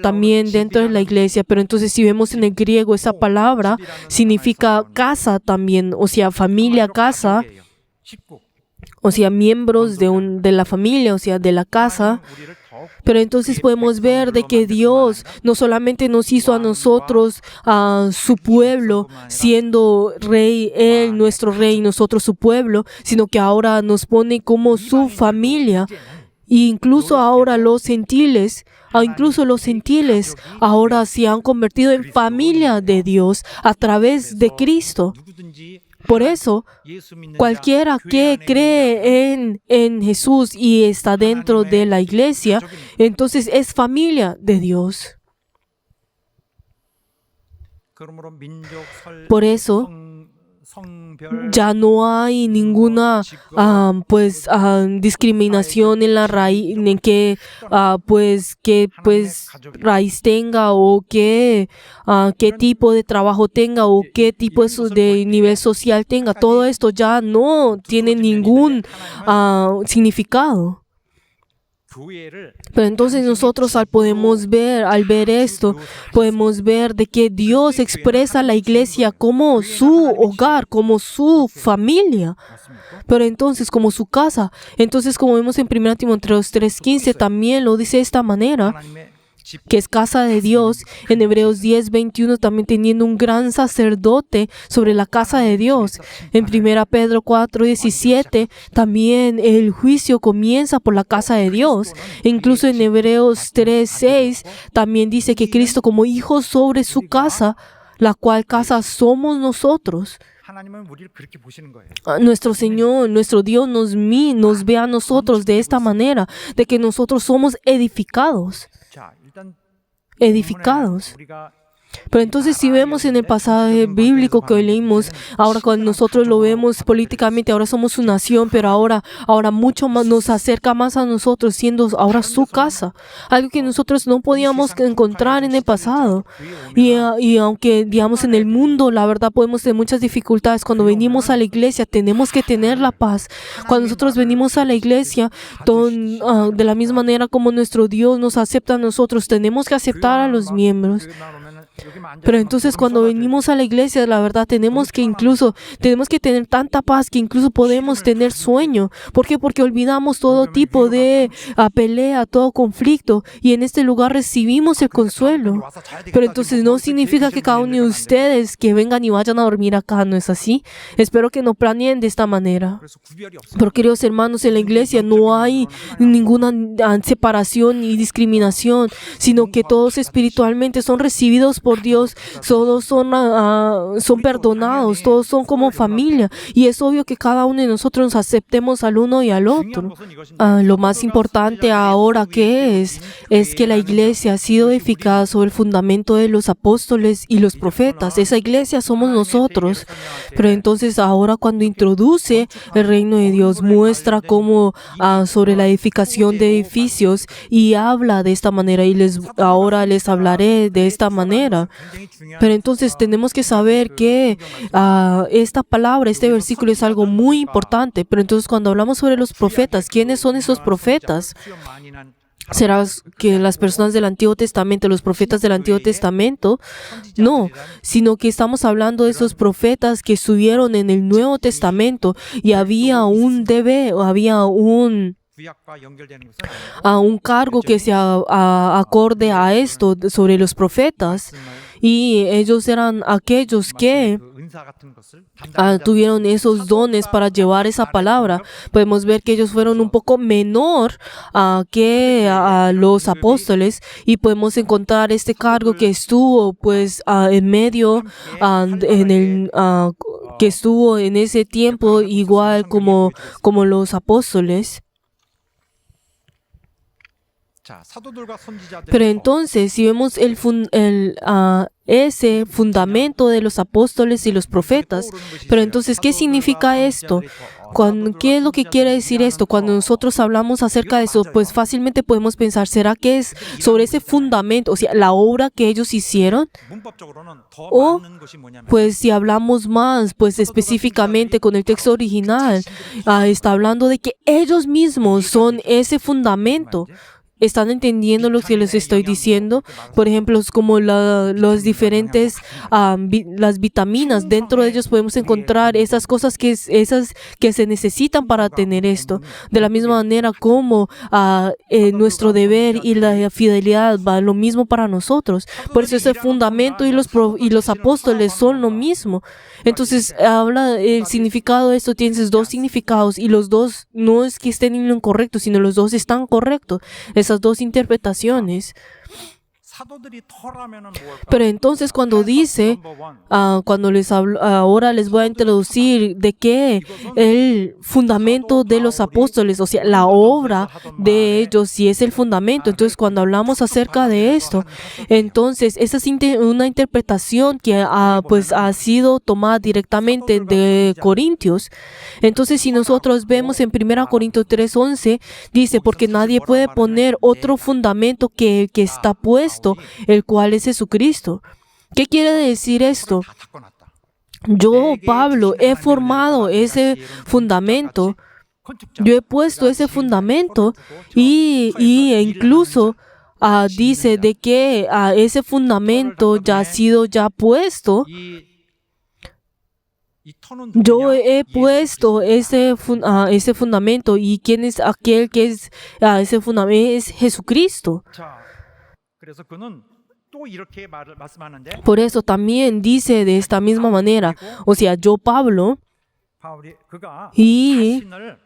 también dentro de la iglesia. Pero entonces si vemos en el griego, esa palabra significa casa también, o sea, familia, casa, o sea, miembros de la familia, o sea, de la casa. Pero entonces podemos ver de que Dios no solamente nos hizo a nosotros su pueblo, siendo rey, Él nuestro rey, nosotros su pueblo, sino que ahora nos pone como su familia. E incluso ahora los gentiles ahora se han convertido en familia de Dios a través de Cristo. Por eso, cualquiera que cree en Jesús y está dentro de la iglesia, entonces es familia de Dios. Por eso, ya no hay ninguna discriminación en la raíz, en qué raíz tenga o qué tipo de trabajo tenga o qué tipo de nivel social tenga. Todo esto ya no tiene ningún significado. 교회를 Pero entonces nosotros al ver esto, podemos ver de que Dios expresa a la iglesia como su hogar, como su familia. Pero entonces como su casa. Entonces como vemos en 1 Timoteo 3:15 también lo dice de esta manera, 하나님의 집 que es casa de Dios. En Hebreos 10:21 también teniendo un gran sacerdote sobre la casa de Dios. En 1 Pedro 4:17 también el juicio comienza por la casa de Dios. E incluso en Hebreos 3:6 también dice que Cristo como hijo sobre su casa, la cual casa somos nosotros. 하나님은 우리를 그렇게 보시는 거예요. Nuestro Señor, nuestro Dios nos ve a nosotros de esta manera, de que nosotros somos edificados. 자, 일단 Edificados. 우리가 Pero entonces si vemos en el pasaje bíblico que hoy leímos, ahora cuando nosotros lo vemos políticamente, ahora somos su nación, pero ahora mucho más nos acerca más a nosotros, siendo ahora su casa. Algo que nosotros no podíamos encontrar en el pasado. Y aunque, digamos, en el mundo, la verdad, podemos tener muchas dificultades. Cuando venimos a la iglesia, tenemos que tener la paz. Cuando nosotros venimos a la iglesia, de la misma manera como nuestro Dios nos acepta a nosotros, tenemos que aceptar a los miembros. Pero entonces cuando venimos a la iglesia, la verdad, tenemos que tener tanta paz que incluso podemos tener sueño. ¿Por qué? Porque olvidamos todo tipo de pelea, todo conflicto, y en este lugar recibimos el consuelo. Pero entonces no significa que cada uno de ustedes que vengan y vayan a dormir acá, ¿no es así? Espero que no planeen de esta manera. 그래서 구별이 없어요. Pero queridos hermanos, en la iglesia no hay ninguna separación ni discriminación, sino que todos espiritualmente son recibidos por Dios, todos son perdonados, todos son como familia. Y es obvio que cada uno de nosotros nos aceptemos al uno y al otro. Lo más importante ahora que es que la iglesia ha sido edificada sobre el fundamento de los apóstoles y los profetas. Esa iglesia somos nosotros. Pero entonces ahora cuando introduce el reino de Dios, muestra cómo sobre la edificación de edificios y habla de esta manera, y ahora les hablaré de esta manera. Pero entonces tenemos que saber que esta palabra, este versículo es algo muy importante. Pero entonces cuando hablamos sobre los profetas, ¿quiénes son esos profetas? ¿Será que las personas del Antiguo Testamento, los profetas del Antiguo Testamento? No, sino que estamos hablando de esos profetas que estuvieron en el Nuevo Testamento y había un deber, había un 구약과 연결되는 것은 아니고 un cargo que se acorde a esto sobre los profetas, y ellos eran aquellos que 그 은사 같은 것을 tuvieron esos dones para llevar esa palabra. Podemos ver que ellos fueron un poco menor que los apóstoles, y podemos encontrar este cargo que estuvo pues en medio que estuvo en ese tiempo igual como los apóstoles. 자, 사도들과 선지자들 Pero entonces, si vemos ese fundamento de los apóstoles y los profetas, pero entonces, ¿qué significa esto? ¿Qué es lo que quiere decir esto? Cuando nosotros hablamos acerca de eso, pues fácilmente podemos pensar, ¿será que es sobre ese fundamento, o sea, la obra que ellos hicieron? 문법적으로는 더 O, 많은 것이 뭐냐면 pues si hablamos más, pues específicamente con el texto original, está hablando de que ellos mismos son ese fundamento. ¿Están entendiendo lo que les estoy diciendo? Por ejemplo, es como los diferentes las vitaminas. Dentro de ellos podemos encontrar esas cosas que se necesitan para tener esto. De la misma manera como nuestro deber y la fidelidad va lo mismo para nosotros. Por eso ese fundamento y los apóstoles son lo mismo. Entonces, habla el significado de esto. Tienes dos significados, y los dos no es que estén en lo incorrecto, sino los dos están correctos. Esas dos interpretaciones. 사도들이 터라면은 뭘까? Pero entonces cuando dice, cuando ahora les voy a introducir de que el fundamento de los apóstoles, o sea, la obra de ellos, sí es el fundamento. Entonces cuando hablamos acerca de esto, entonces esa es una interpretación que pues ha sido tomada directamente de Corintios. Entonces si nosotros vemos en 1 Corintios 3:11, dice, porque nadie puede poner otro fundamento que está puesto, el cual es Jesucristo. ¿Qué quiere decir esto? 다 닦아놨다. Yo, Pablo, he formado ese fundamento yo he puesto ese fundamento y incluso dice de que ese fundamento ya ha sido ya puesto. Yo he puesto ese fundamento. ¿Y quién es aquel que es ese fundamento? Es Jesucristo. 그래서 그는 또 이렇게 말씀하는데 Por eso también dice de esta misma manera, o sea, yo Pablo, 바울이 그가 y 자신을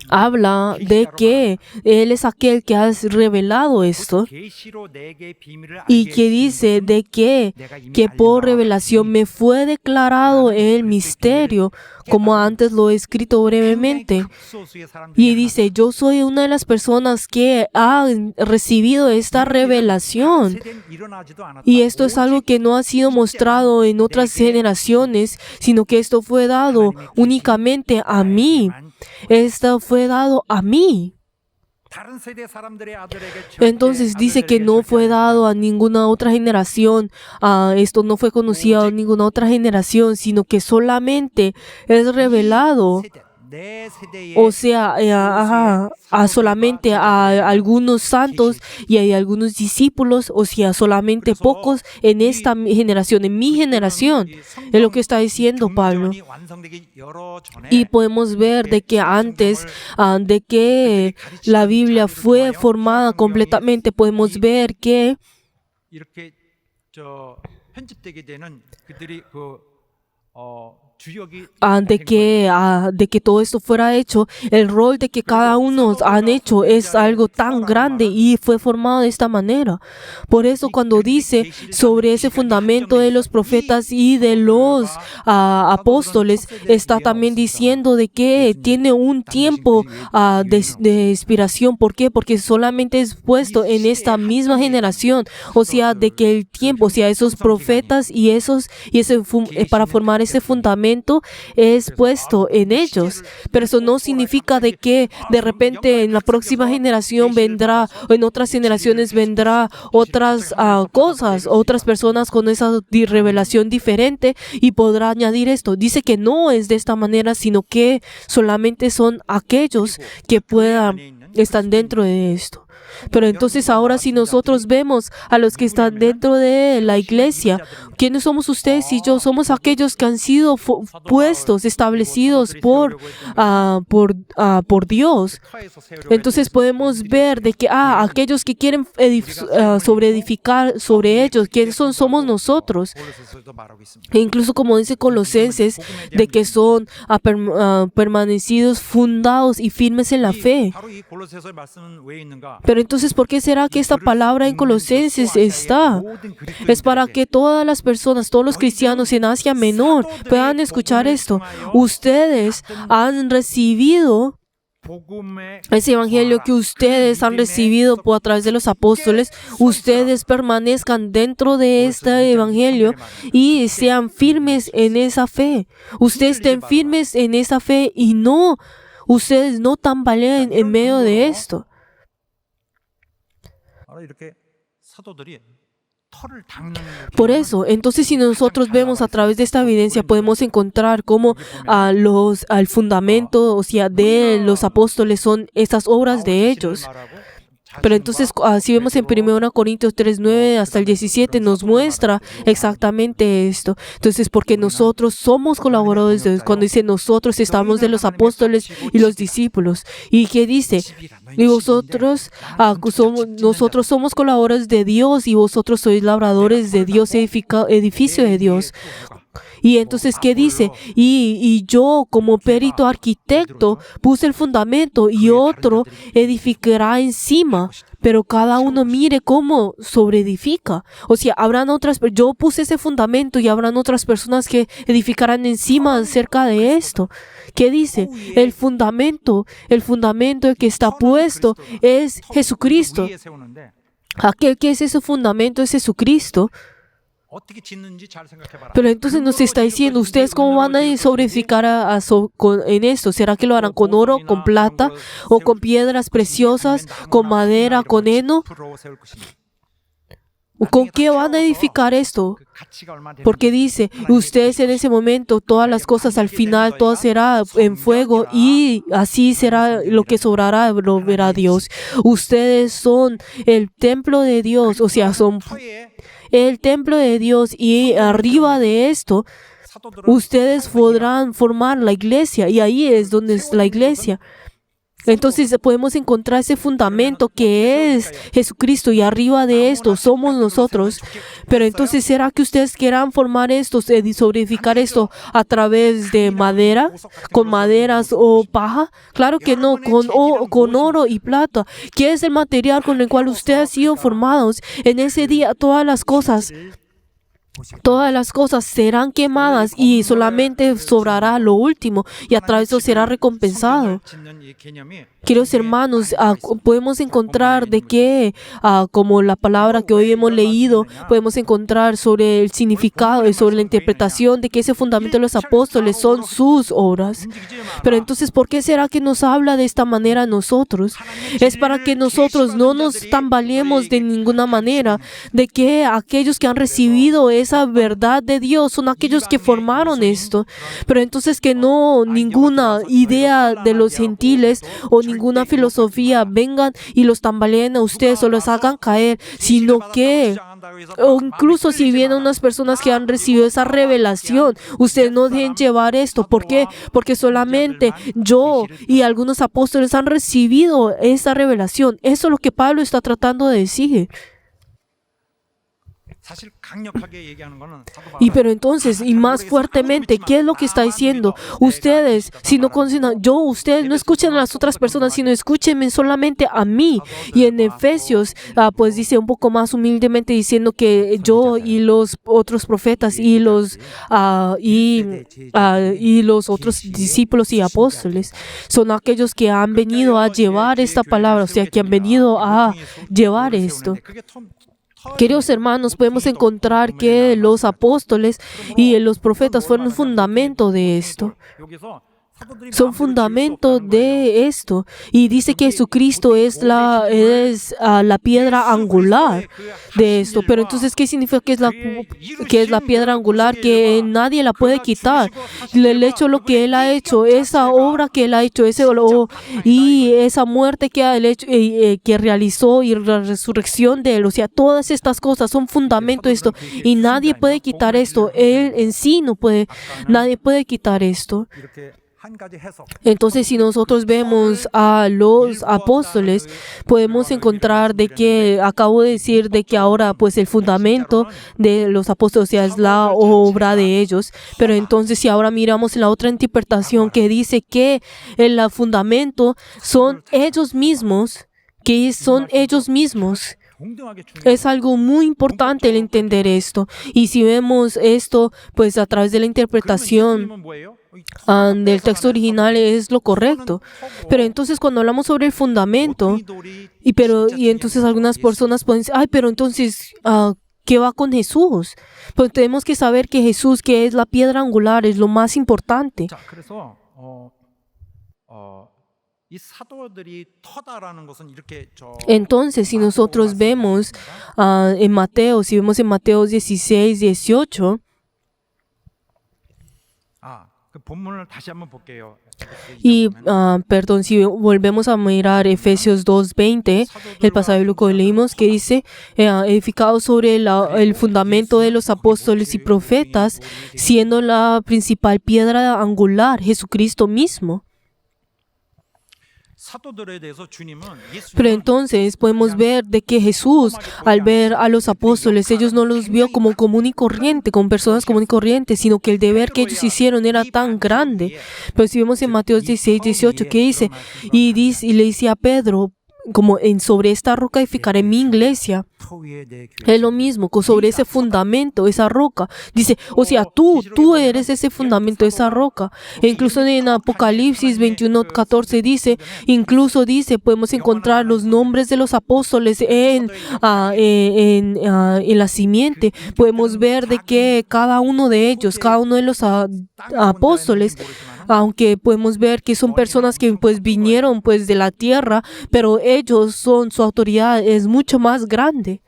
habla de que Él es aquel que ha revelado esto 계시로 내게 비밀을 y 알게 que dice de que por revelación me fue declarado el misterio, como antes lo he escrito brevemente. Y dice, yo soy una de las personas que ha recibido esta revelación. Y esto es algo que no ha sido mostrado en otras generaciones, sino que esto fue dado únicamente a mí. Esto fue dado a mí. Entonces dice que no fue dado a ninguna otra generación. Esto no fue conocido a ninguna otra generación, sino que solamente es revelado. O sea, solamente a algunos santos y a algunos discípulos, o sea, solamente pocos en esta generación, en mi generación, es lo que está diciendo Pablo. Y podemos ver de que antes de que la Biblia fue formada completamente, podemos ver que 이렇게 편집되게 되는 그들이 de que todo esto fuera hecho, el rol de que cada uno han hecho es algo tan grande y fue formado de esta manera. Por eso cuando dice sobre ese fundamento de los profetas y de los apóstoles, está también diciendo de que tiene un tiempo de expiración. ¿Por qué? Porque solamente es puesto en esta misma generación. O sea, de que el tiempo, o sea, esos profetas y para formar ese fundamento es puesto en ellos. Pero eso no significa de que de repente en la próxima generación vendrá, o en otras generaciones vendrá otras cosas, otras personas con esa revelación diferente y podrá añadir esto. Dice que no es de esta manera, sino que solamente son aquellos que están dentro de esto. Pero entonces ahora si nosotros vemos a los que están dentro de la iglesia, ¿quiénes somos ustedes y yo? Somos aquellos que han sido puestos, establecidos por Dios. Entonces podemos ver de que aquellos que quieren edificar sobre ellos, ¿quiénes son? Somos nosotros. E incluso como dice Colosenses, de que son permanecidos, fundados y firmes en la fe. Pero entonces, ¿por qué será que esta palabra en Colosenses está? Es para que todas las personas, todos los cristianos en Asia Menor puedan escuchar esto. Ustedes han recibido ese evangelio que ustedes han recibido a través de los apóstoles. Ustedes permanezcan dentro de este evangelio y sean firmes en esa fe. Ustedes estén firmes en esa fe y ustedes no tambaleen en medio de esto. Por eso, entonces si nosotros vemos a través de esta evidencia, podemos encontrar cómo al fundamento, o sea, de los apóstoles son estas obras de ellos. Pero entonces, si vemos en 1 Corintios 3:9 hasta el 17, nos muestra exactamente esto. Entonces, porque nosotros somos colaboradores de Dios, cuando dice nosotros estamos de los apóstoles y los discípulos. ¿Y qué dice? Y nosotros somos colaboradores de Dios y vosotros sois labradores de Dios, edificio de Dios. Y entonces, ¿qué dice? Y yo, como perito arquitecto, puse el fundamento y otro edificará encima. Pero cada uno mire cómo sobreedifica. O sea, yo puse ese fundamento y habrán otras personas que edificarán encima acerca de esto. ¿Qué dice? El fundamento que está puesto es Jesucristo. Aquel que es ese fundamento es Jesucristo. Pero entonces nos está diciendo, ¿ustedes cómo van a sobreedificar en esto? ¿Será que lo harán con oro, con plata, o con piedras preciosas, con madera, con heno? ¿Con qué van a edificar esto? 그 가치가 얼마나 되는지 Porque dice, ustedes en ese momento, todas las cosas al final, todo será en fuego y así será lo que sobrará, lo verá Dios. Ustedes son el templo de Dios, o sea, son 터에 el templo de Dios y arriba de esto, 사도들은 ustedes podrán formar la iglesia y ahí es donde es la iglesia. Entonces podemos encontrar ese fundamento que es Jesucristo y arriba de esto somos nosotros. Pero entonces, ¿será que ustedes quieran formar esto, edificar esto a través de madera, con maderas o paja? Claro que no, con oro y plata. ¿Qué es el material con el cual ustedes han sido formados? En ese día todas las cosas serán quemadas y solamente sobrará lo último y a través de eso será recompensado. 짓는 이 개념이 Queridos hermanos, podemos encontrar de que, como la palabra que hoy hemos leído, podemos encontrar sobre el significado y sobre la interpretación de que ese fundamento de los apóstoles son sus obras. Pero entonces, ¿por qué será que nos habla de esta manera a nosotros? Es para que nosotros no nos tambaleemos de ninguna manera, de que aquellos que han recibido esa verdad de Dios son aquellos que formaron esto. Pero entonces que no ninguna idea de los gentiles o ninguna filosofía vengan y los tambaleen a ustedes o los hagan caer, sino que, o incluso si vienen unas personas que han recibido esa revelación, ustedes no dejen llevar esto. ¿Por qué? Porque solamente yo y algunos apóstoles han recibido esa revelación. Eso es lo que Pablo está tratando de decir. 사실 강력하게 얘기하는 거는 사도 Y 바울은 pero entonces, y más fuertemente, ¿qué es lo que está diciendo? Ustedes, si no consideran, ustedes no escuchen a las otras personas, sino escúchenme solamente a mí. Y en Efesios, pues dice un poco más humildemente diciendo que yo y los otros profetas y los otros discípulos y apóstoles son aquellos que han venido a llevar esta palabra, o sea, que han venido a llevar esto. Queridos hermanos, podemos encontrar que los apóstoles y los profetas fueron un fundamento de esto. Son fundamento de esto. Y dice que Jesucristo es la piedra angular de esto. Pero entonces, ¿qué significa que es la piedra angular? Que nadie la puede quitar. El hecho, lo que Él ha hecho, esa obra que Él ha hecho, y esa muerte que ha hecho, que realizó y la resurrección de Él. O sea, todas estas cosas son fundamento de esto. Y nadie puede quitar esto. Él en sí no puede, nadie puede quitar esto. Entonces, si nosotros vemos a los apóstoles, podemos encontrar de que, acabo de decir de que ahora pues el fundamento de los apóstoles, o sea, es la obra de ellos. Pero entonces, si ahora miramos la otra interpretación que dice que el fundamento son ellos mismos, es algo muy importante el entender esto. Y si vemos esto, pues a través de la interpretación del texto original es lo correcto. Pero entonces cuando hablamos sobre el fundamento, y entonces algunas personas pueden decir, pero entonces, ¿qué va con Jesús? Pues tenemos que saber que Jesús, que es la piedra angular, es lo más importante. Entonces, si nosotros vemos en Mateo, si vemos en Mateo 16, 18, y si volvemos a mirar Efesios 2:20, el pasaje bíblico que leímos que dice, edificado sobre el fundamento de los apóstoles y profetas, siendo la principal piedra angular Jesucristo mismo. Pero entonces podemos ver de que Jesús, al ver a los apóstoles, ellos no los vio como común y corriente, como personas común y corriente, sino que el deber que ellos hicieron era tan grande. Pero si vemos en Mateo 16, 18, ¿qué dice? Y le dice a Pedro, como sobre esta roca edificaré mi iglesia. Es lo mismo, sobre ese fundamento, esa roca. Dice, o sea, tú eres ese fundamento, esa roca. E incluso en Apocalipsis 21:14 dice, podemos encontrar los nombres de los apóstoles en la simiente. Podemos ver de que cada uno de ellos, cada uno de los apóstoles, aunque podemos ver que son personas que pues vinieron pues de la tierra, pero su autoridad es mucho más grande.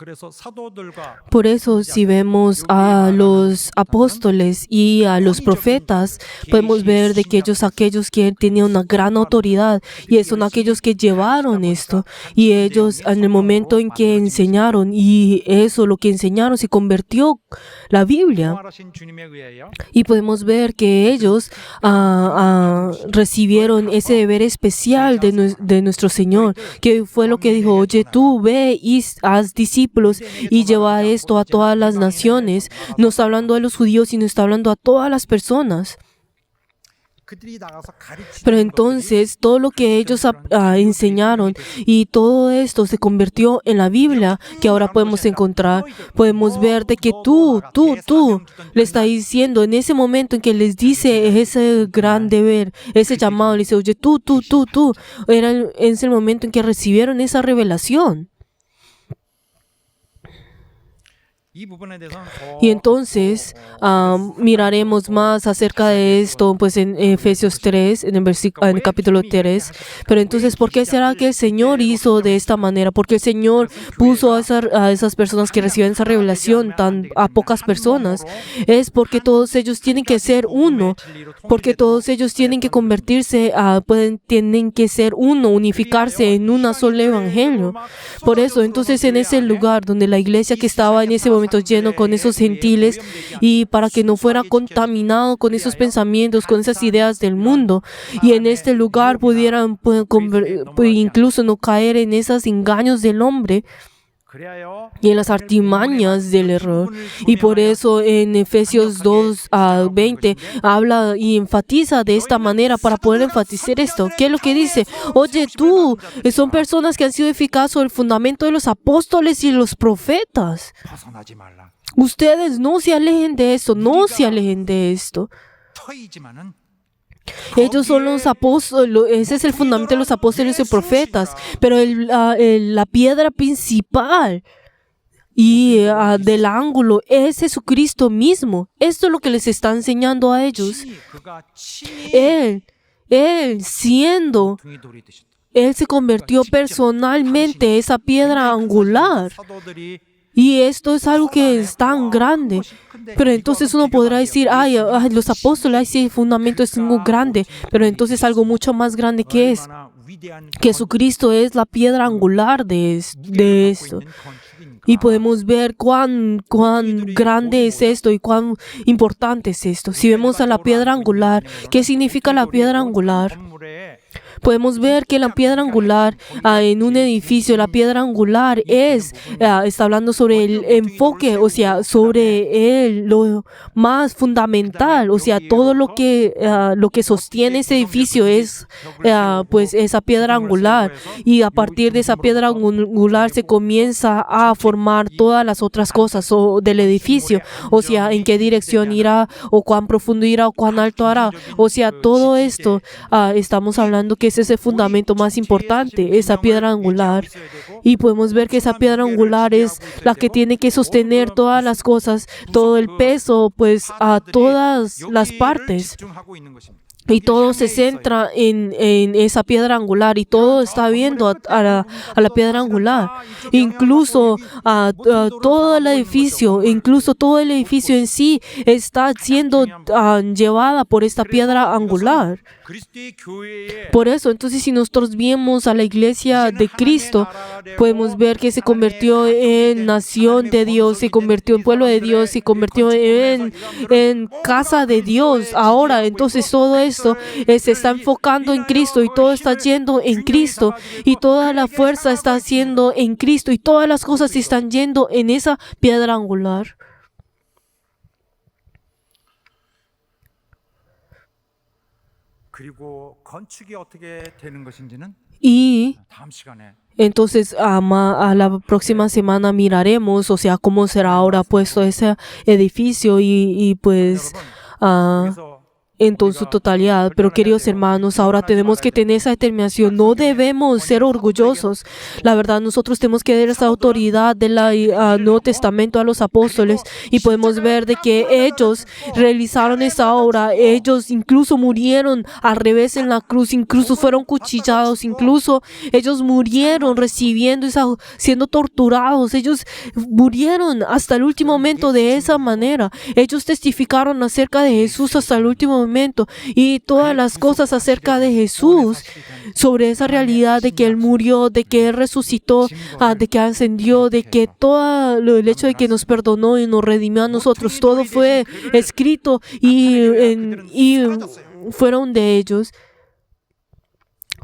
그래서 사도들과 Por eso, si vemos a los apóstoles y a los profetas, podemos ver de que aquellos que tenían una gran autoridad, y son aquellos que llevaron esto, y ellos en el momento en que enseñaron, y eso lo que enseñaron se convirtió la Biblia. 부활하신 주님에 의하여 Y podemos ver que ellos recibieron ese deber especial de nuestro Señor, que fue lo que dijo: oye, tú ve y haz discípulos y lleva esto a todas las naciones. No está hablando a los judíos, sino está hablando a todas las personas. 그들이 나가서 가르치는 Pero entonces todo lo que ellos enseñaron y todo esto se convirtió en la Biblia, que ahora podemos encontrar. Podemos ver de que tú le está diciendo en ese momento en que les dice ese gran deber, ese llamado, le dice: oye, tú. Es el momento en que recibieron esa revelación. 이 부분에 대해서는 Y entonces miraremos más acerca de esto pues en Efesios 3, en el capítulo 3. Pero entonces, ¿por qué será que el Señor hizo de esta manera? Porque el Señor puso a esas personas que reciben esa revelación a pocas personas. Es porque todos ellos tienen que ser uno. Porque todos ellos tienen que convertirse, tienen que ser uno, unificarse en un solo evangelio. Por eso, entonces, en ese lugar donde la iglesia que estaba en ese momento lleno con esos gentiles, y para que no fuera contaminado con esos pensamientos, con esas ideas del mundo, y en este lugar pudieran incluso no caer en esos engaños del hombre y en las artimañas del error. Y por eso en Efesios 2:20 habla y enfatiza de esta manera para poder enfatizar esto. ¿Qué es lo que dice? Oye, tú, son personas que han sido edificadas sobre el fundamento de los apóstoles y los profetas. 벗어나지 말라. Ustedes no se alejen de esto, no se alejen de esto. 터이지만은 Ellos son los apóstoles, ese es el fundamento de los apóstoles y profetas, pero la piedra principal y del ángulo es Jesucristo mismo. Esto es lo que les está enseñando a ellos. 그가 친히 Él siendo, 둥이 돌이 되셨다. Él se convirtió personalmente esa piedra angular. 사도들이 Y esto es algo que es tan grande. Pero entonces uno podrá decir: ay, los apóstoles, sí, el fundamento es muy grande. Pero entonces algo mucho más grande que es. 얼마나 위대한 Jesucristo es la piedra angular de esto. Y podemos ver cuán grande es esto y cuán importante es esto. Si vemos a la piedra angular, ¿qué significa la piedra angular? 건물에 Podemos ver que la piedra angular en un edificio, la piedra angular está hablando sobre el enfoque, o sea, sobre lo más fundamental, o sea, todo lo que sostiene ese edificio es pues esa piedra angular, y a partir de esa piedra angular se comienza a formar todas las otras cosas del edificio, o sea, en qué dirección irá, o cuán profundo irá, o cuán alto hará, o sea, todo esto estamos hablando que ese es el fundamento más importante, esa piedra angular. Y podemos ver que esa piedra angular es la que tiene que sostener todas las cosas, todo el peso, pues a todas las partes. 집중하고 있는 것입니다. Y todo se centra en esa piedra angular, y todo está viendo a la piedra angular. Incluso todo el edificio, en sí está siendo llevada por esta piedra angular. 그리스도의 교회에 Por eso, entonces, si nosotros vemos a la iglesia de Cristo, podemos ver que se convirtió en nación de Dios, se convirtió en pueblo de Dios, se convirtió en casa de Dios. Ahora, entonces, todo esto se está enfocando en Cristo, y todo está yendo en Cristo, y toda la fuerza está haciendo en Cristo, y todas las cosas están yendo en esa piedra angular. 그리고 건축이 어떻게 되는 것인지는 Y 다음 시간에 entonces a la próxima semana miraremos, o sea, cómo será ahora puesto ese edificio, y pues 그래서 en su totalidad. Pero queridos hermanos, ahora tenemos que tener esa determinación. No debemos ser orgullosos. La verdad, nosotros tenemos que dar esa autoridad del Nuevo Testamento a los apóstoles y podemos ver de que ellos realizaron esa obra. Ellos incluso murieron al revés en la cruz, incluso fueron cuchillados, incluso ellos murieron recibiendo siendo torturados. Ellos murieron hasta el último momento de esa manera. Ellos testificaron acerca de Jesús hasta el último momento y todas las cosas acerca de Jesús, sobre esa realidad de que Él murió, de que Él resucitó, de que ascendió, de que todo el hecho de que nos perdonó y nos redimió a nosotros, todo fue escrito y fueron de ellos.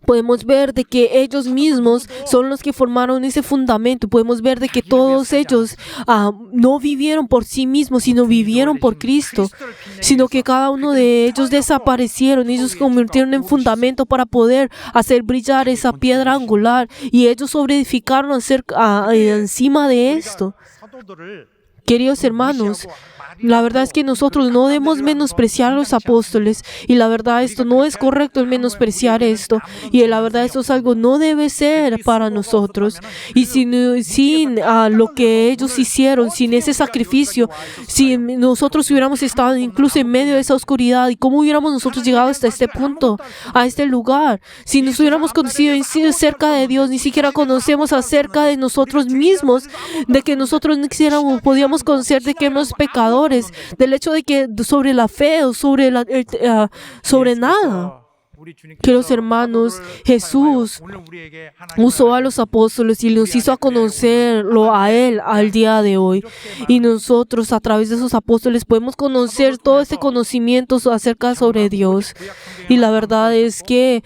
Podemos ver de que ellos mismos son los que formaron ese fundamento. Podemos ver de que todos ellos no vivieron por sí mismos, sino vivieron por Cristo. Sino que cada uno de ellos desaparecieron. Ellos se convirtieron en fundamento para poder hacer brillar esa piedra angular. Y ellos sobreedificaron encima de esto. Queridos hermanos, la verdad es que nosotros no debemos menospreciar a los apóstoles y la verdad esto no es correcto el menospreciar esto y la verdad esto es algo no debe ser para nosotros y sin lo que ellos hicieron, sin ese sacrificio, si nosotros hubiéramos estado incluso en medio de esa oscuridad y cómo hubiéramos nosotros llegado hasta este punto, a este lugar, si nos hubiéramos conocido cerca de Dios, ni siquiera conocemos acerca de nosotros mismos, de que nosotros no quisiéramos, podíamos conocer de que somos pecadores, del hecho de que sobre la fe o sobre nada. Queridos hermanos, Jesús usó a los apóstoles y nos hizo a conocerlo a Él al día de hoy. Y nosotros a través de esos apóstoles podemos conocer todo este conocimiento acerca sobre Dios. Y la verdad es que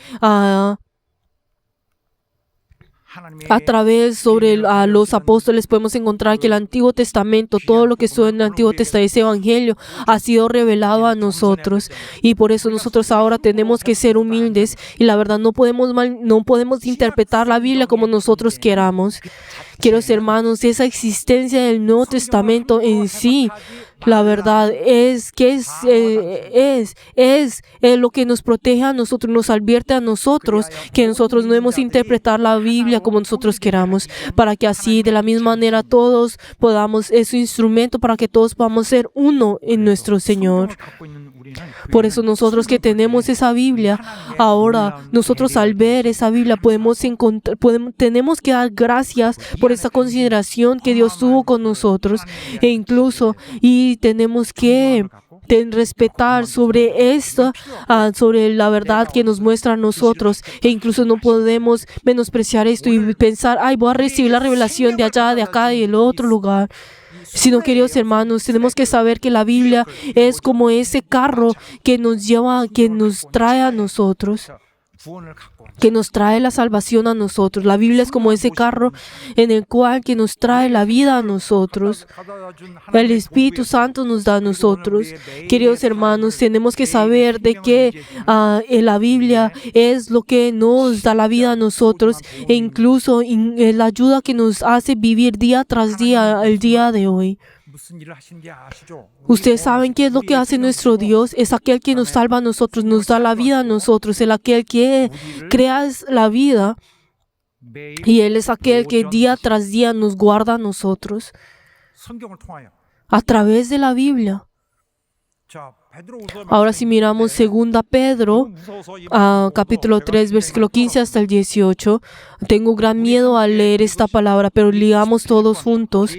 a través sobre los apóstoles podemos encontrar que el Antiguo Testamento, todo lo que estuvo en el Antiguo Testamento, ese Evangelio, ha sido revelado a nosotros. Y por eso nosotros ahora tenemos que ser humildes. Y la verdad no podemos interpretar la Biblia como nosotros queramos. Queridos hermanos, esa existencia del Nuevo Testamento en sí, la verdad es que es lo que nos protege a nosotros, nos advierte a nosotros que nosotros no debemos interpretar la Biblia como nosotros queramos, para que así de la misma manera todos podamos, es un instrumento para que todos podamos ser uno en nuestro Señor. Por eso nosotros que tenemos esa Biblia, ahora nosotros al ver esa Biblia tenemos que dar gracias por esa consideración que Dios tuvo con nosotros e incluso tenemos que respetar sobre esto, sobre la verdad que nos muestra a nosotros e incluso no podemos menospreciar esto y pensar, voy a recibir la revelación de allá, de acá y del otro lugar. Sino, queridos hermanos, tenemos que saber que la Biblia es como ese carro que nos lleva, que nos trae a nosotros, que nos trae la salvación a nosotros. La Biblia es como ese carro en el cual que nos trae la vida a nosotros. El Espíritu Santo nos da a nosotros. Queridos hermanos, tenemos que saber de que la Biblia es lo que nos da la vida a nosotros e incluso la ayuda que nos hace vivir día tras día el día de hoy. Ustedes saben qué es lo que hace nuestro Dios. Es aquel que nos salva a nosotros, nos da la vida a nosotros, es aquel que crea la vida y Él es aquel que día tras día nos guarda a nosotros a través de la Biblia. Ahora si miramos 2 Pedro, capítulo 3, versículo 15 hasta el 18, tengo gran miedo al leer esta palabra, pero leamos todos juntos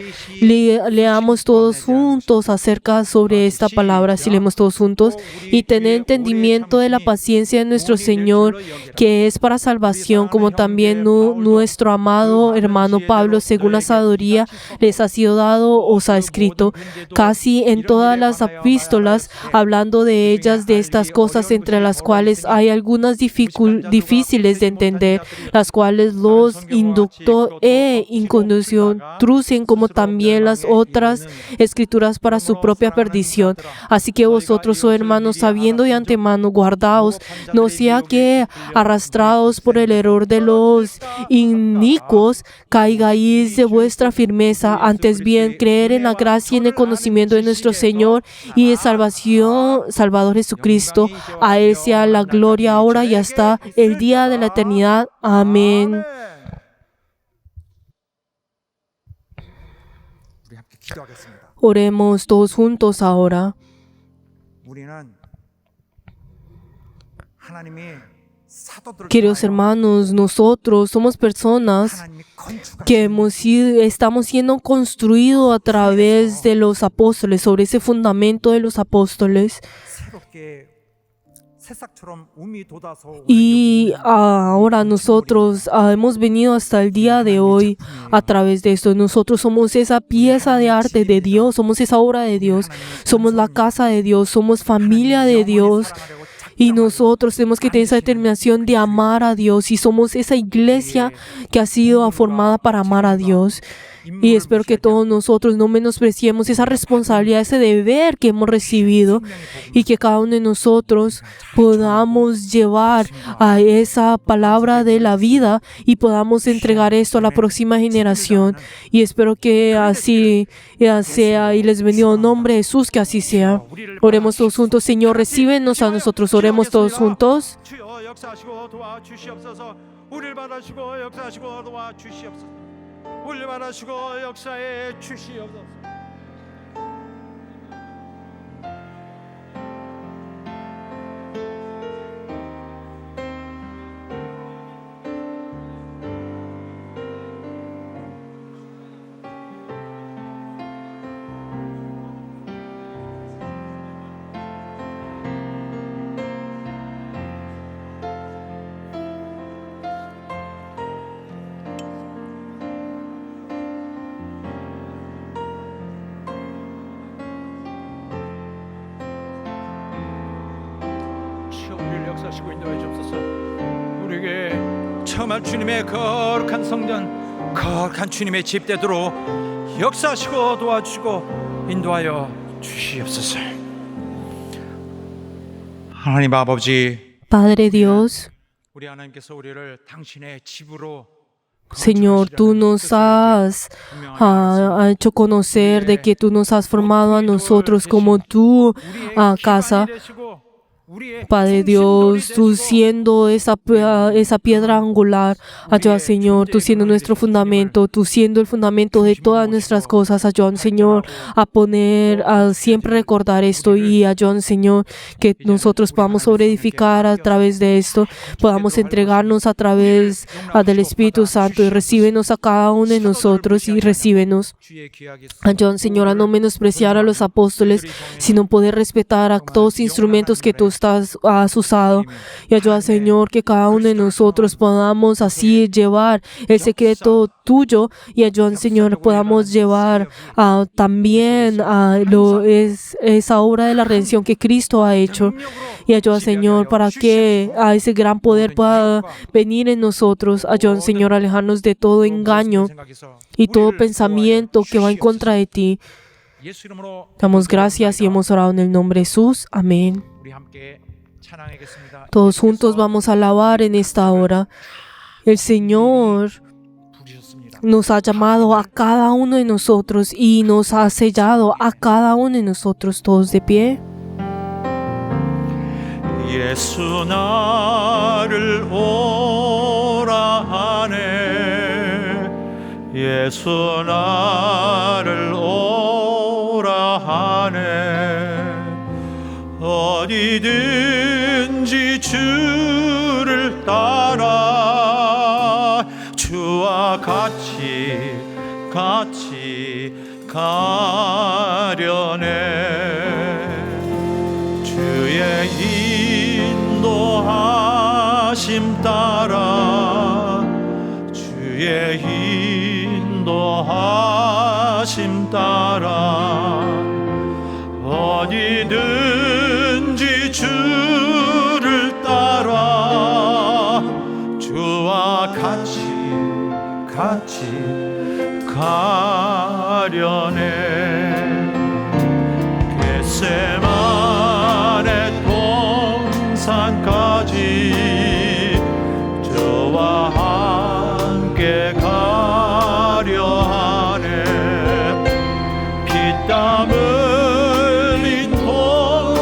acerca sobre esta palabra, si leemos todos juntos, y tener entendimiento de la paciencia de nuestro Señor, que es para salvación, como también nuestro amado hermano Pablo, según la sabiduría les ha sido dado, os ha escrito, casi en todas las epístolas, hablando de ellas, de estas cosas entre las cuales hay algunas difíciles de entender, las cuales los inducto e introducen como también las otras escrituras para su propia perdición. Así que vosotros, oh hermanos, sabiendo de antemano, guardaos, no sea que arrastrados por el error de los inicuos, caigáis de vuestra firmeza, antes bien creer en la gracia y en el conocimiento de nuestro Señor y de salvación Señor Salvador Jesucristo. A Él sea la gloria ahora y hasta el día de la eternidad. Amén. 우리 함께 기도하겠습니다. Oremos todos juntos ahora. 우리는 하나님이 사도들을 Queridos 통하여 hermanos, nosotros somos personas 하나님이 건축하신 que estamos siendo construidos a través de los apóstoles, sobre ese fundamento de los apóstoles. 새롭게 새싹처럼 움이 돋아서 Y ahora nosotros hemos venido hasta el día de hoy a través de esto. Nosotros somos esa pieza de arte de Dios, somos esa obra de Dios, somos la casa de Dios, somos familia de Dios. Y nosotros tenemos que tener esa determinación de amar a Dios y somos esa iglesia que ha sido formada para amar a Dios. Y espero que todos nosotros no menospreciemos esa responsabilidad, ese deber que hemos recibido y que cada uno de nosotros podamos llevar a esa palabra de la vida y podamos entregar esto a la próxima generación. Y espero que así sea y les bendigo en nombre de Jesús, que así sea. Oremos todos juntos. Señor, recíbenos a nosotros. Oremos todos juntos. 주여 역사하시고 도와주시옵소서. 우리를 받아주시고 역사하시고 도와주시옵소서. 우리를 받아주시고 역사해 주시옵소서. 주여 우리를 역사하시고 인도해 주옵소서. 우리에게 처음할 주님의 거룩한 성전, 거룩한 주님의 집 되도록 역사하시고 도와주시고 인도하여 주시옵소서. 하나님 아버지, Padre Dios, 우리 하나님께서 우리를 당신의 집으로 Señor, tú nos has hecho conocer de que tú nos has formado a nosotros como tu casa. Padre Dios, tú siendo esa piedra angular, ayuda, Señor, tú siendo nuestro fundamento, tú siendo el fundamento de todas nuestras cosas, ayuda, Señor, a siempre recordar esto y ayuda, Señor, que nosotros podamos sobreedificar a través de esto, podamos entregarnos a través del Espíritu Santo y recíbenos a cada uno de nosotros y recíbenos. Ayuda, Señor, a no menospreciar a los apóstoles, sino poder respetar a todos los instrumentos que tú has usado. Y ayuda, Señor, que cada uno de nosotros podamos así llevar el secreto tuyo y ayuda, Señor, podamos llevar también esa obra de la redención que Cristo ha hecho. Y ayuda, Señor, para que ese gran poder pueda venir en nosotros. Ayuda, Señor, a alejarnos de todo engaño y todo pensamiento que va en contra de ti. Damos gracias y hemos orado en el nombre de Jesús. Amén. Todos juntos vamos a alabar en esta hora. El Señor nos ha llamado a cada uno de nosotros y nos ha sellado a cada uno de nosotros, todos de pie. 예수 나를 오라 하네 예수 나를 오라 하네 어디든지 주를 따라 주와 같이 가려네 주의 인도하심 따라 주의 인도하심 따라 어디든지 주를 따라 주와 같이 가려네 겟세마네 동산까지 저와 함께 가려 하네 피땀 흘린 동산까지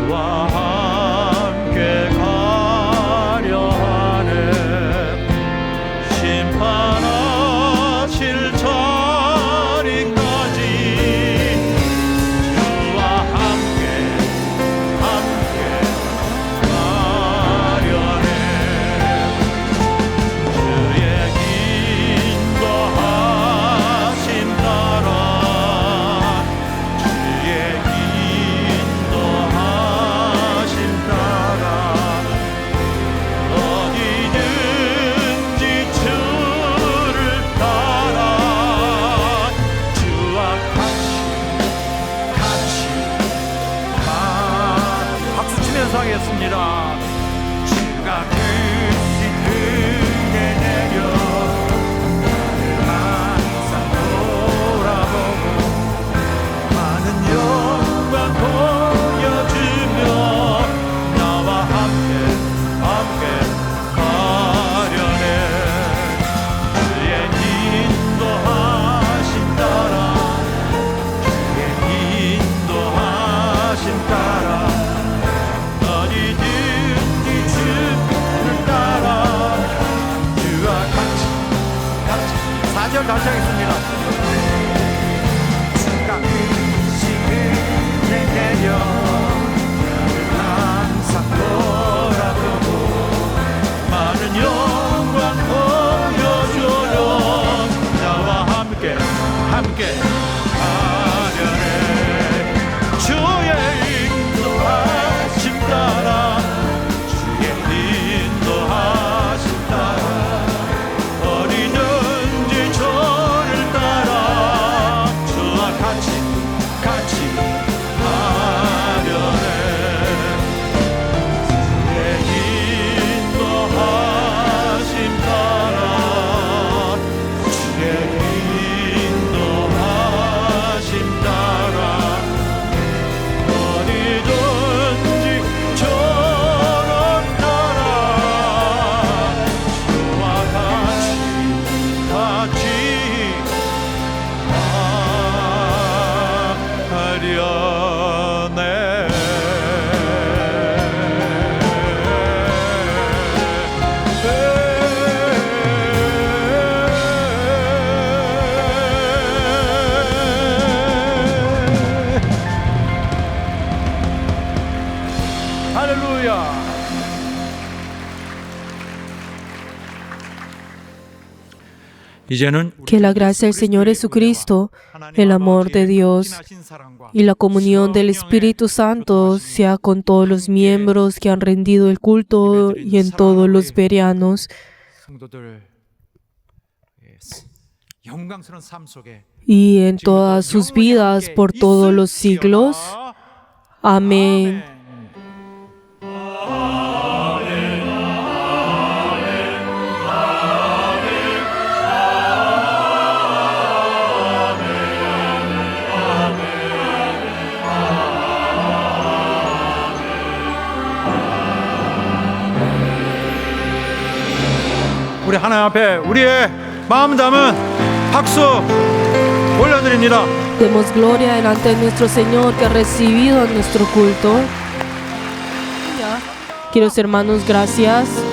주와 함께 가려 하네 심판하실 자리까지 주와 함께 가려네 주의 인도하심 따라 주의 인도하심 따라 어디든지 주를 따라 주와 같이 박수 치면서 하겠습니다. 주가 크신 등에 내려 나를 항상 돌아보고 많은 영광 보여주며 나와 함께 가려네 주의 인도하심 따라 주의 인도하심 따라 어디든지 주를 따라 주와 같이 4절 다시 하겠습니다. 주가 크신 은혜 내려 나를 항상 돌아보고 많은 영광 보여줘요 나와 함께 가려네 주의 인도하심 따라 주의 인도하심 따라 어디든지 저를 따라 주와 같이 가려네 주의 인도하심 따라 주의 인도하심 따라 어디든지 저를 따라 주와 같이 하려네 할렐루야. 이제는 Que la gracia del Señor Jesucristo, el amor de Dios y la comunión del Espíritu Santo sea con todos los miembros que han rendido el culto y en todos los bereanos 성도들 영광스러운 삶 속에 y en todas sus vidas por todos los siglos. Amén. 우리 하나님 앞에 우리의 마음 담은 박수 올려드립니다. Demos gloria delante de nuestro Señor que ha recibido nuestro culto. Queridos hermanos, gracias.